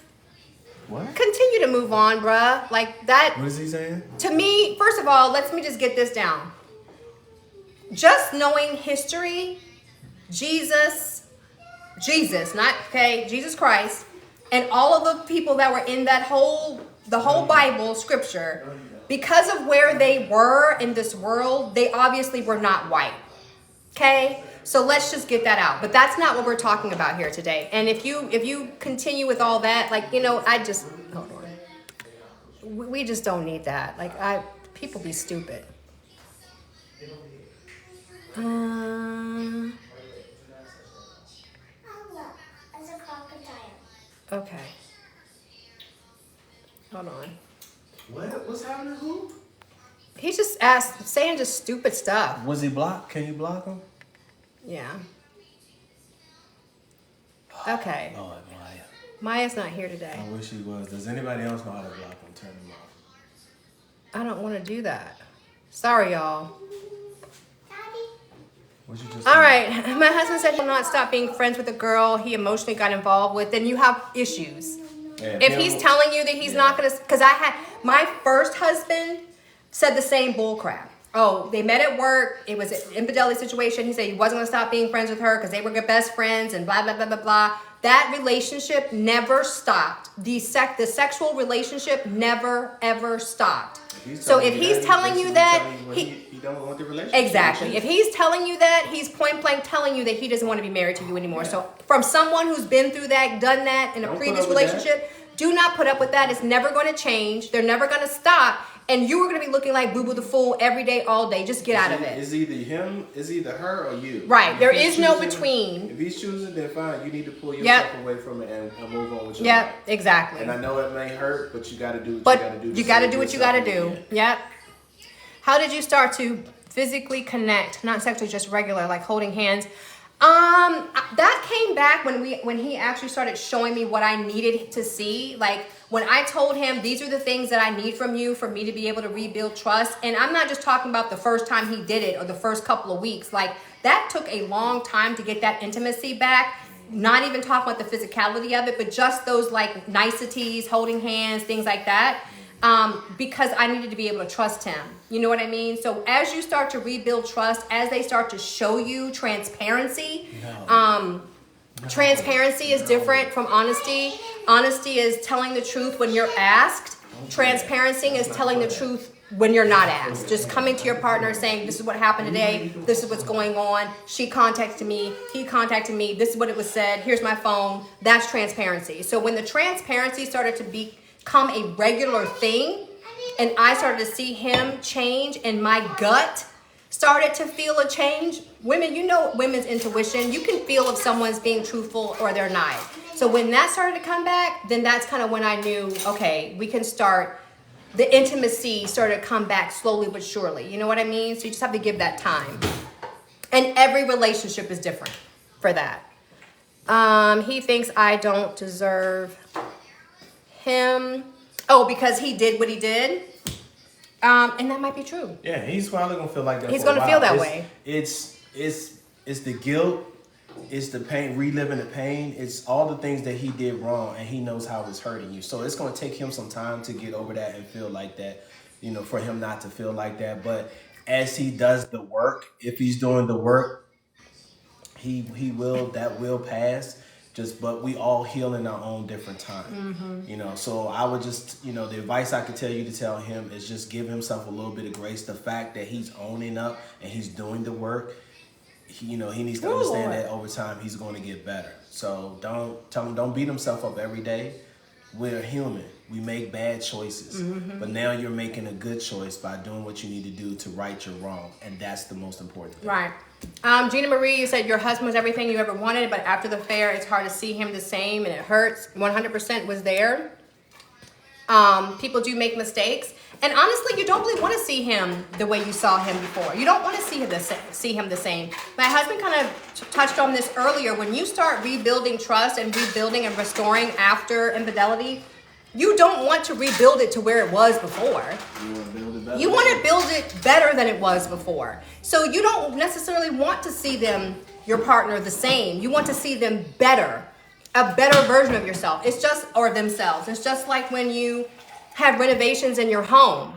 What? Continue to move on, bruh. Like that. What is he saying? To me, first of all, let me just get this down. Just knowing history, Jesus, not, okay, Jesus Christ, and all of the people that were in the whole Bible, scripture, because of where they were in this world, they obviously were not white. Okay? So let's just get that out. But that's not what we're talking about here today. And if you continue with all that, like, you know, hold on. We just don't need that. Like, people be stupid. Oh, look, it's a crocodile. Okay. Hold on. What's happening? Who? He just saying just stupid stuff. Was he blocked? Can you block him? Yeah. Okay. Oh, Maya. Maya's not here today. I wish he was. Does anybody else know how to block him? Turn him off. I don't want to do that. Sorry, y'all. What you just All say? right. My husband said he'll not stop being friends with a girl he emotionally got involved with. Then you have issues. Yeah, If he's telling you that he's not going to, because my first husband said the same bull crap. Oh, they met at work. It was an infidelity situation. He said he wasn't going to stop being friends with her because they were good best friends and blah, blah, blah, blah, blah. That relationship never stopped. The sexual relationship never, ever stopped. So if he's telling you that, he don't want the relationship. exactly. If he's telling you that, he's point blank telling you that he doesn't want to be married to you anymore. Yeah. So from someone who's been through that, done that in a Don't put previous up with relationship, do not put up with that. It's never going to change. They're never going to stop. And you are going to be looking like Boo Boo the Fool every day, all day. Just get out of it. It's either her or you. Right. If There he's is no choosing- between. If he's choosing, then fine. You need to pull yourself away from it and move on with your life. Yep, exactly. And I know it may hurt, but you got to do what But you got to do. you got to do what you got to do. Yep. How did you start to physically connect, not sexually, just regular, like holding hands? That came back when he actually started showing me what I needed to see. Like when I told him these are the things that I need from you for me to be able to rebuild trust. And I'm not just talking about the first time he did it or the first couple of weeks. Like that took a long time to get that intimacy back. Not even talking about the physicality of it, but just those like niceties, holding hands, things like that. Because I needed to be able to trust him. You know what I mean? So as you start to rebuild trust, as they start to show you transparency, transparency is different from honesty. Honesty is telling the truth when you're asked. Transparency is telling the truth when you're not asked. Just coming to your partner saying, this is what happened today. This is what's going on. She contacted me. He contacted me. This is what it was said. Here's my phone. That's transparency. So when the transparency started to become a regular thing, and I started to see him change, and my gut started to feel a change. Women, you know women's intuition. You can feel if someone's being truthful or they're not. So when that started to come back, then that's kind of when I knew, okay, we can start. The intimacy started to come back slowly but surely. You know what I mean? So you just have to give that time. And every relationship is different for that. He thinks I don't deserve him. Oh, because he did what he did. And that might be true. Yeah, he's probably gonna feel like that. He's for a gonna while. feel that way. It's the guilt, it's the pain, reliving the pain. It's all the things that he did wrong, and he knows how it's hurting you. So it's gonna take him some time to get over that and feel like that. You know, for him not to feel like that. But as he does the work, if he's doing the work, that will pass. But we all heal in our own different time, you know. So I would just, you know, the advice I could tell you to tell him is just give himself a little bit of grace. The fact that he's owning up and he's doing the work, he needs to understand that over time he's going to get better. So don't beat himself up every day. We're human. We make bad choices. But now you're making a good choice by doing what you need to do to right your wrong. And that's the most important thing. Right. Gina Marie, you said your husband was everything you ever wanted, but after the affair, it's hard to see him the same and it hurts. 100% was there. People do make mistakes. And honestly, you don't really want to see him the way you saw him before. You don't want to see him the same. My husband kind of touched on this earlier. When you start rebuilding trust and rebuilding and restoring after infidelity, you don't want to rebuild it to where it was before. You want to build it better than it was before. So you don't necessarily want to see your partner, the same. You want to see them better, a better version of yourself. Or themselves. It's just like when you have renovations in your home.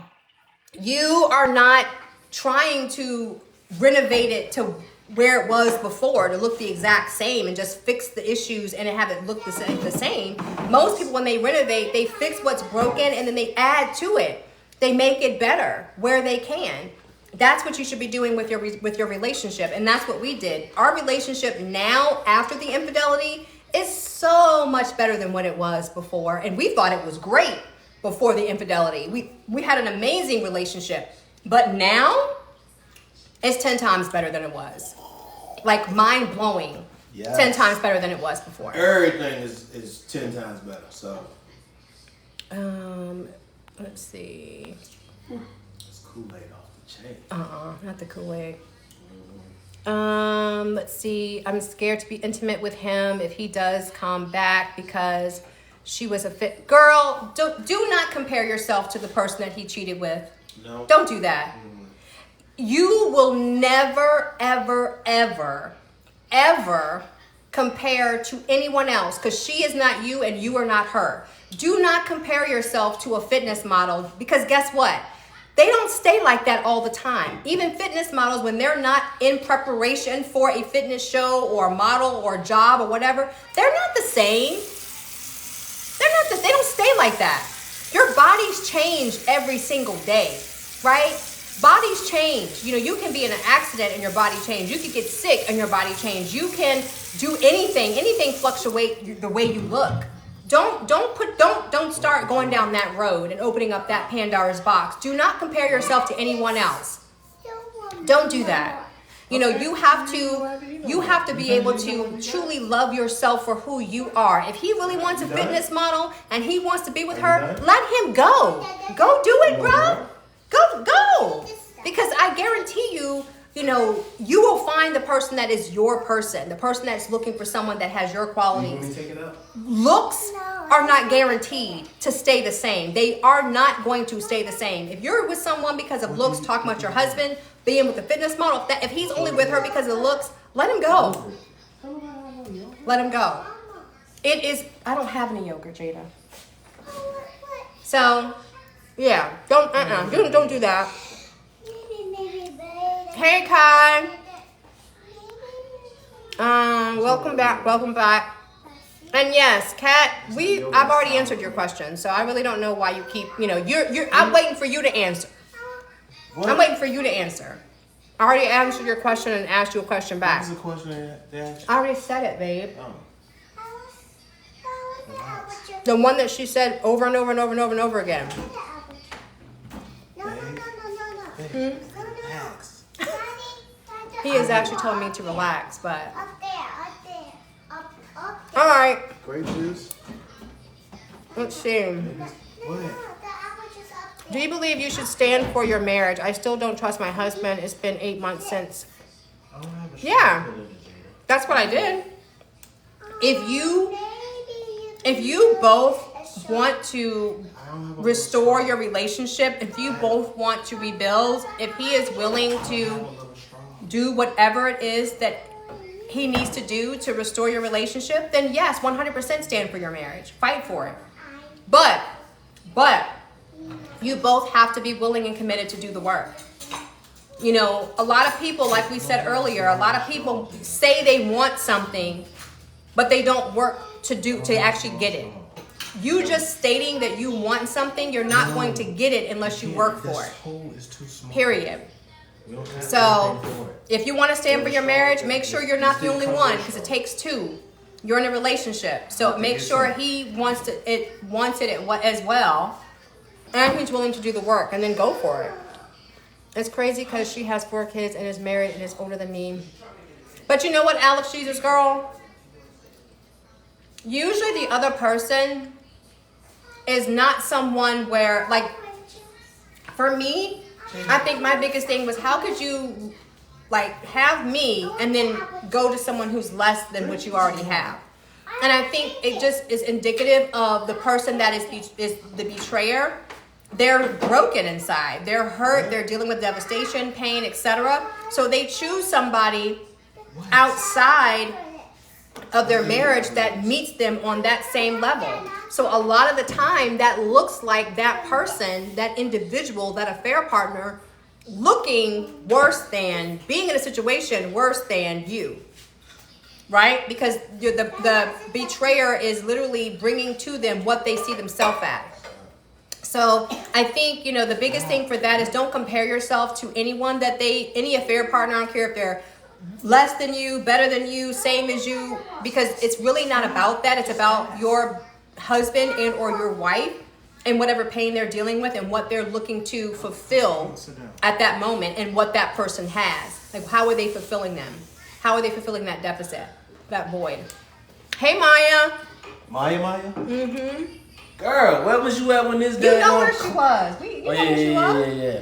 You are not trying to renovate it to where it was before to look the exact same and just fix the issues and have it look the same. Most people, when they renovate, they fix what's broken and then they add to it. They make it better where they can. That's what you should be doing with your relationship, and that's what we did. Our relationship now, after the infidelity, is so much better than what it was before, and we thought it was great before the infidelity. We had an amazing relationship, but now it's 10 times better than it was. Like mind-blowing. Yes. 10 times better than it was before. Everything is 10 times better. So let's see. It's Kool-Aid off the chain. Not the Kool-Aid. Let's see. I'm scared to be intimate with him if he does come back because she was a fit girl. Do not compare yourself to the person that he cheated with. No. Don't do that. You will never, ever, ever, ever compare to anyone else because she is not you and you are not her. Do not compare yourself to a fitness model because guess what? They don't stay like that all the time. Even fitness models, when they're not in preparation for a fitness show or a model or a job or whatever, they're not the same. They don't stay like that. Your bodies change every single day, right? Bodies change. You can be in an accident and your body change. You can get sick and your body change. You can do anything fluctuate the way you look. Don't start going down that road and opening up that Pandora's box. Do not compare yourself to anyone else. Don't do that. You have to be able to truly love yourself for who you are. If he really wants a fitness model and he wants to be with her, let him go. Go do it, bro. Go. Because I guarantee you, you will find the person that is your person, the person that's looking for someone that has your qualities. Looks are not guaranteed to stay the same. They are not going to stay the same. If you're with someone because of looks, talking about your husband being with a fitness model, if he's only with her because of looks, let him go. Let him go. I don't have any yogurt, Jada. So, yeah, don't do that. Hey, Kai. Welcome back. And yes, Kat, I've already answered your question, so I really don't know why you keep, I'm waiting for you to answer. What? I'm waiting for you to answer. I already answered your question and asked you a question back. What was the question they asked you? I already said it, babe. Oh. The one that she said over and over and over and over and over again. No. Relax. He has actually told me to relax, but... Up there. All right. Grape juice. Let's see. What? Do you believe you should stand for your marriage? I still don't trust my husband. It's been 8 months since. Yeah, that's what I did. If you both want to restore your relationship, if you both want to rebuild, if he is willing to do whatever it is that he needs to do to restore your relationship, then yes, 100% stand for your marriage. Fight for it. But you both have to be willing and committed to do the work. A lot of people, like we said earlier, a lot of people say they want something, but they don't work to actually get it. You just stating that you want something, you're not going to get it unless you work for it. Period. We don't have So anything for it. if you want to stand for your marriage, make sure you're not the only one, because it takes two. You're in a relationship, so make sure he wants it as well, and he's willing to do the work, and then go for it. It's crazy because she has 4 kids and is married and is older than me. But you know what, Alex, Jesus girl? Usually the other person is not someone where, like, for me, I think my biggest thing was, how could you, like, have me and then go to someone who's less than what you already have? And I think it just is indicative of the person that is the betrayer. They're broken inside. They're hurt. They're dealing with devastation, pain, etc. So they choose somebody outside of their marriage that meets them on that same level. So a lot of the time that looks like that person, that individual, that affair partner, looking worse than, being in a situation worse than you, right? Because the betrayer is literally bringing to them what they see themselves at. So I think, you know, the biggest thing for that is don't compare yourself to anyone any affair partner. I don't care if they're less than you, better than you, same as you, because it's really not about that. It's about your husband and or your wife and whatever pain they're dealing with and what they're looking to fulfill at that moment and what that person has. Like, how are they fulfilling them? How are they fulfilling that deficit, that void? Hey, Maya. Maya? Mm-hmm. Girl, where was you at when this You day know where she was. You know where she was. Yeah.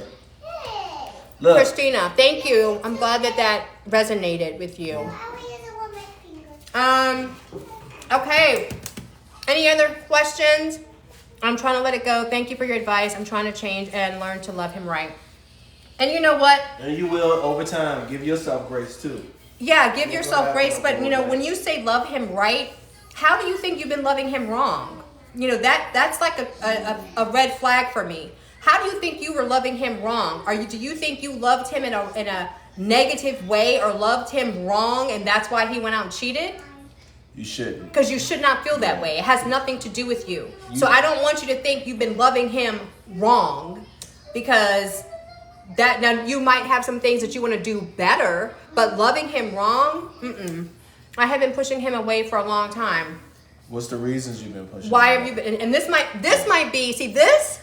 Look. Christina, thank you. I'm glad that resonated with you. Okay. Any other questions? I'm trying to let it go. Thank you for your advice. I'm trying to change and learn to love him right. And you know what? And you will, over time, give yourself grace too. Yeah, give yourself grace. But, you know, when you say love him right, how do you think you've been loving him wrong? You know, that's like a red flag for me. How do you think you were loving him wrong? Do you think you loved him in a negative way or loved him wrong and that's why he went out and cheated? You shouldn't. Because you should not feel that way. It has nothing to do with you. So I don't want you to think you've been loving him wrong, because now you might have some things that you want to do better, but loving him wrong, I have been pushing him away for a long time. What's the reasons you've been pushing? Why have you been? And this might be. See, this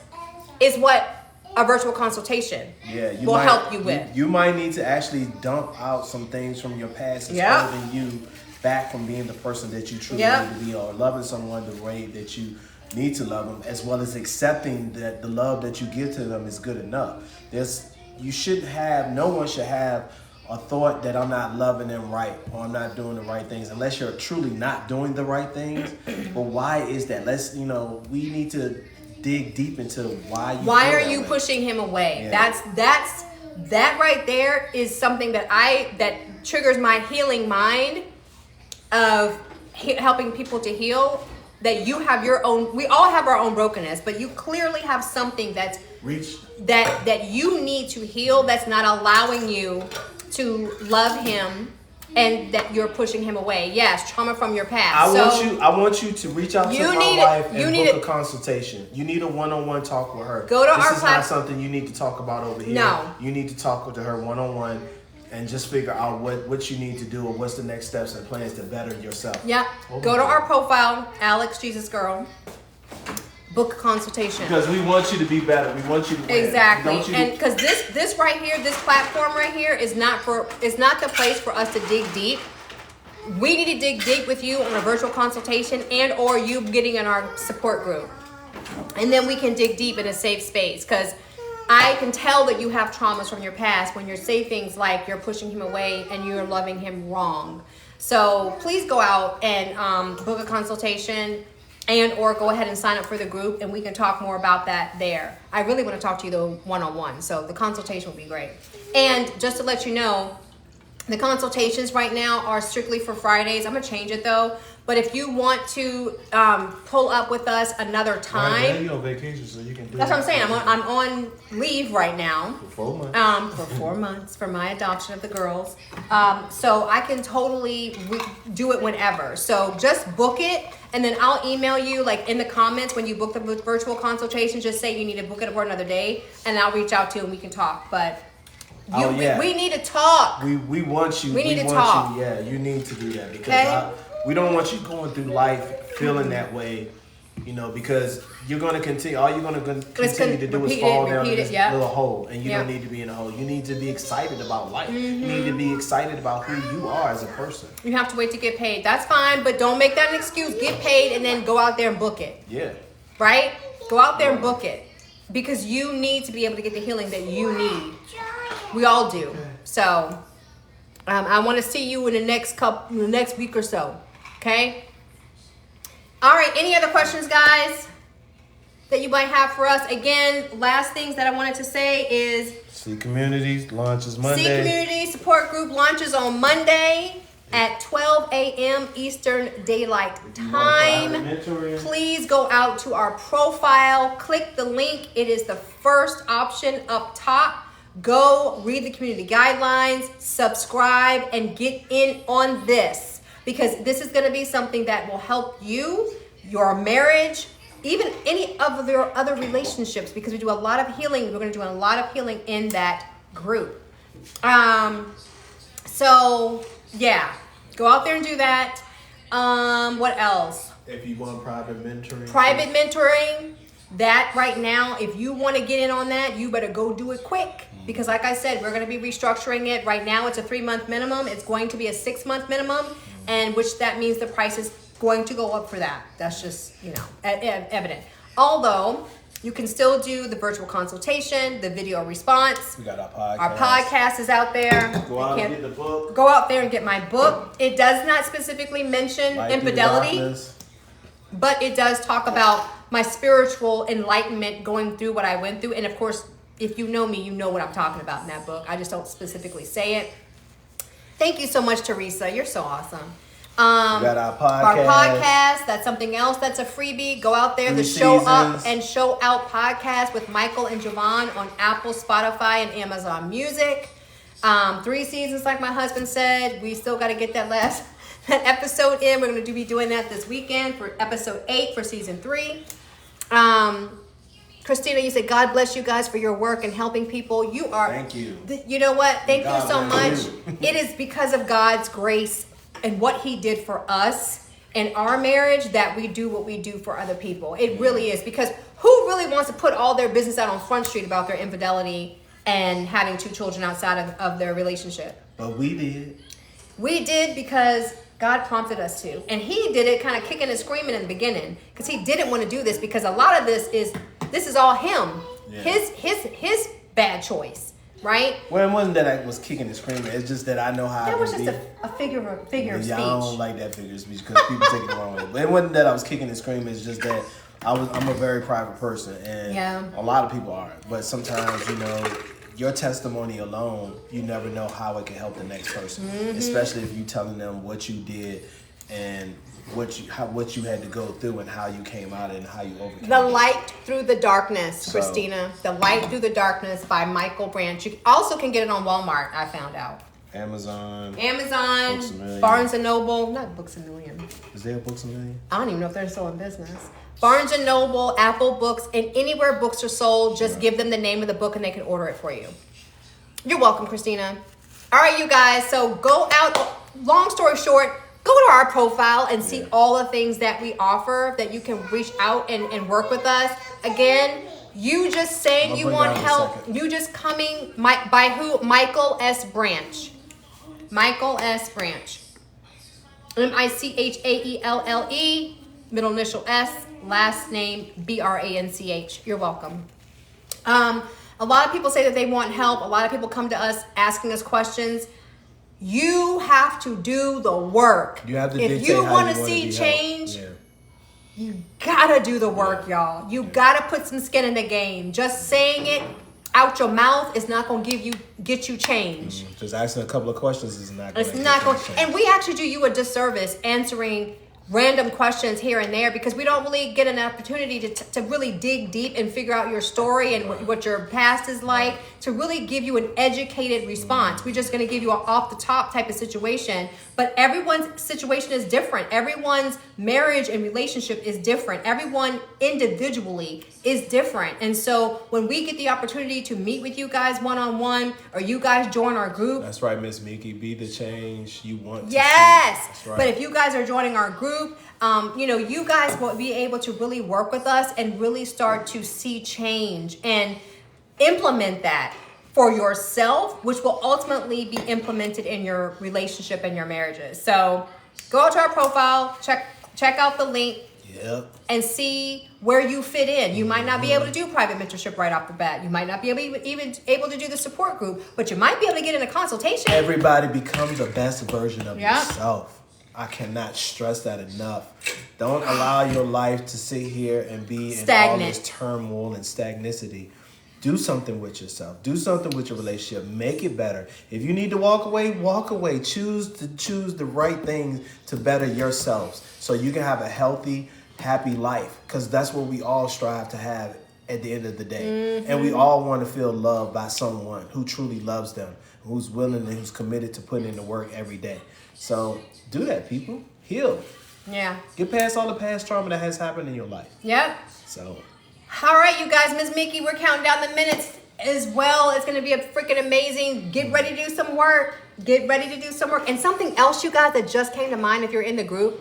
is what a virtual consultation will help you with. You might need to actually dump out some things from your past that's holding you back from being the person that you truly need to be, or loving someone the way that you need to love them, as well as accepting that the love that you give to them is good enough. No one should have a thought that I'm not loving them right or I'm not doing the right things, unless you're truly not doing the right things. But why is that? We need to dig deep into why are you pushing him away? Yeah. That right there is something that triggers my healing mind of helping people to heal. That you have your own, we all have our own brokenness, but you clearly have something that you need to heal, that's not allowing you to love him, and that you're pushing him away. Yes, trauma from your past. I want you to reach out to my wife and book a consultation. You need a one-on-one talk with her. This is not something you need to talk about over here. No. You need to talk to her one-on-one and just figure out what you need to do or what's the next steps and plans to better yourself. Yeah. Go to our profile, Alex Jesus Girl. Book a consultation. Because we want you to be better. We want you to win. Exactly. And because this right here, this platform right here is not the place for us to dig deep. We need to dig deep with you on a virtual consultation and or you getting in our support group. And then we can dig deep in a safe space, because I can tell that you have traumas from your past when you say things like you're pushing him away and you're loving him wrong. So please go out and book a consultation and or go ahead and sign up for the group, and we can talk more about that there. I really want to talk to you though one-on-one, so the consultation will be great. And just to let you know, the consultations right now are strictly for Fridays. I'm gonna change it though. But if you want to pull up with us another time, right, you're on vacation, so you can do. That's what I'm saying. I'm on leave right now. For 4 months. For 4 months for my adoption of the girls. So I can totally do it whenever. So just book it, and then I'll email you, like in the comments when you book the virtual consultation. Just say you need to book it for another day, and I'll reach out to you and we can talk. But We need to talk. We want you. We need to want talk. You, yeah, you need to do that because Okay. we don't want you going through life feeling that way. You know, because you're going to continue. All you're going to continue to do is fall down in this little hole, and you don't need to be in a hole. You need to be excited about life. You need to be excited about who you are as a person. You have to wait to get paid. That's fine, but don't make that an excuse. Get paid and then go out there and book it. Yeah. Right? Go out there and book it because you need to be able to get the healing that you need. We all do. So, I want to see you in the next week or so. Okay. All right, any other questions, guys, that you might have for us? Again, last things that I wanted to say is S.E.E Communities launches Monday. S.E.E Community Support Group launches on Monday at 12 a.m. Eastern Daylight Time. Please go out to our profile, click the link. It is the first option up top. Go read the community guidelines, subscribe, and get in on this. Because this is going to be something that will help you, your marriage, even any of your other relationships. Because we do a lot of healing. We're going to do a lot of healing in that group. So yeah, go out there and do that. What else? If you want private mentoring. Private mentoring. That right now, if you want to get in on that, you better go do it quick. Because like I said, we're going to be restructuring it. Right now, it's a 3-month minimum. It's going to be a 6-month minimum. And which that means the price is going to go up for that. That's just, evident. Although, you can still do the virtual consultation, the video response. We got our podcast. Our podcast is out there. Go out and get the book. Go out there and get my book. It does not specifically mention infidelity, but it does talk about my spiritual enlightenment going through what I went through. And of course, if you know me, you know what I'm talking about in that book. I just don't specifically say it. Thank you so much, Teresa. You're so awesome. We got our podcast. Our podcast. That's something else. That's a freebie. Go out there. The Show Up and Show Out podcast with Michael and Javon on Apple, Spotify, and Amazon Music. 3 seasons, like my husband said. We still got to get that last episode in. We're going to be doing that this weekend for episode 8 for season 3. Christina, you said, God bless you guys for your work and helping people. You are. Thank you. You know what? Thank you so much. You. It is because of God's grace and what he did for us in our marriage that we do what we do for other people. It really is. Because who really wants to put all their business out on Front Street about their infidelity and having 2 children outside of their relationship? But we did. We did because God prompted us to. And he did it kind of kicking and screaming in the beginning. Because he didn't want to do this because a lot of this is all him. Yeah. His bad choice, right? Well, it wasn't that I was kicking and screaming. It's just that I know how that it was can just be. a figure of speech. I don't like that figure of speech because people take it the wrong way. But it wasn't that I was kicking and screaming. It's just that I'm a very private person, and a lot of people aren't. But sometimes, your testimony alone, you never know how it can help the next person, especially if you telling them what you did and what you had to go through and how you came out and how you overcame The it. Light Through the Darkness, Christina. The Light Through the Darkness by Michael Branch. You also can get it on Walmart, I found out. Amazon, Books A Million. Barnes & Noble. Not Books A Million. Is there a Books A Million? I don't even know if they're still in business. Barnes & Noble, Apple Books, and anywhere books are sold, just give them the name of the book and they can order it for you. You're welcome, Christina. All right, you guys. So go out. Long story short, go to our profile and see all the things that we offer that you can reach out and work with us. Again, you just saying you want help. You just coming by who? Michael S. Branch. Michael S. Branch. MICHAELLE. Middle initial S. Last name BRANCH. You're welcome. A lot of people say that they want help. A lot of people come to us asking us questions. You have to do the work. You have to if you want to see change, you gotta do the work, y'all. You gotta put some skin in the game. Just saying it out your mouth is not gonna get you change. Just asking a couple of questions is not. It's not going. And we actually do you a disservice answering random questions here and there because we don't really get an opportunity to really dig deep and figure out your story and what your past is like to really give you an educated response. We're just going to give you an off the top type of situation, but everyone's situation is different. Everyone's marriage and relationship is different. Everyone individually is different. And so when we get the opportunity to meet with you guys one-on-one or you guys join our group. That's right, Miss Mickey. Be the change you want to yes. see. That's right. But if you guys are joining our group, you guys will be able to really work with us and really start to see change and implement that for yourself, which will ultimately be implemented in your relationship and your marriages. So go out to our profile, check out the link. Yep. And see where you fit in. You might not be able to do private mentorship right off the bat. You might not be even able to do the support group, but you might be able to get in a consultation. Everybody becomes the best version of yourself. I cannot stress that enough. Don't allow your life to sit here and be stagnant. In all this turmoil and stagnicity. Do something with yourself. Do something with your relationship. Make it better. If you need to walk away, walk away. Choose the right things to better yourselves so you can have a healthy, happy life, because that's what we all strive to have at the end of the day. And we all want to feel loved by someone who truly loves them, who's willing and who's committed to putting in the work every day. So do that, people. Heal. Yeah. Get past all the past trauma that has happened in your life. Yep. So. All right, you guys, Ms. Mickey, we're counting down the minutes as well. It's going to be a freaking amazing. Get ready to do some work. Get ready to do some work. And something else, you guys, that just came to mind if you're in the group,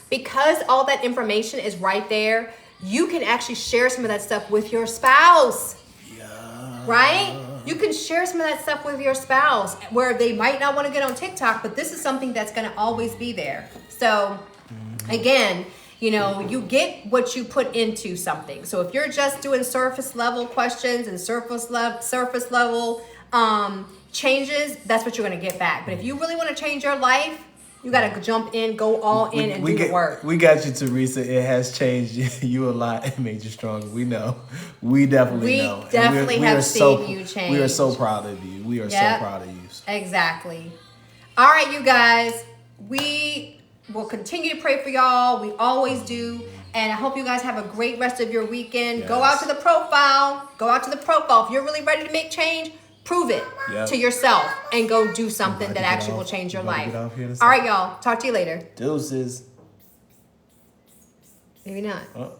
because all that information is right there, you can actually share some of that stuff with your spouse. Yeah. Right? You can share some of that stuff with your spouse where they might not want to get on TikTok, but this is something that's going to always be there. So, again, you get what you put into something. So if you're just doing surface level questions and surface level changes, that's what you're going to get back. But if you really want to change your life, you got to jump in, go all in, and do the work. We got you, Teresa. It has changed you a lot. It made you stronger. We know. We definitely know. We definitely have seen you change. We are so proud of you. We are so proud of you. Exactly. All right, you guys. We will continue to pray for y'all. We always do. And I hope you guys have a great rest of your weekend. Yes. Go out to the profile. If you're really ready to make change, prove it to yourself and go do something that actually will change your life. All right, y'all. Talk to you later. Deuces. Maybe not. Oh.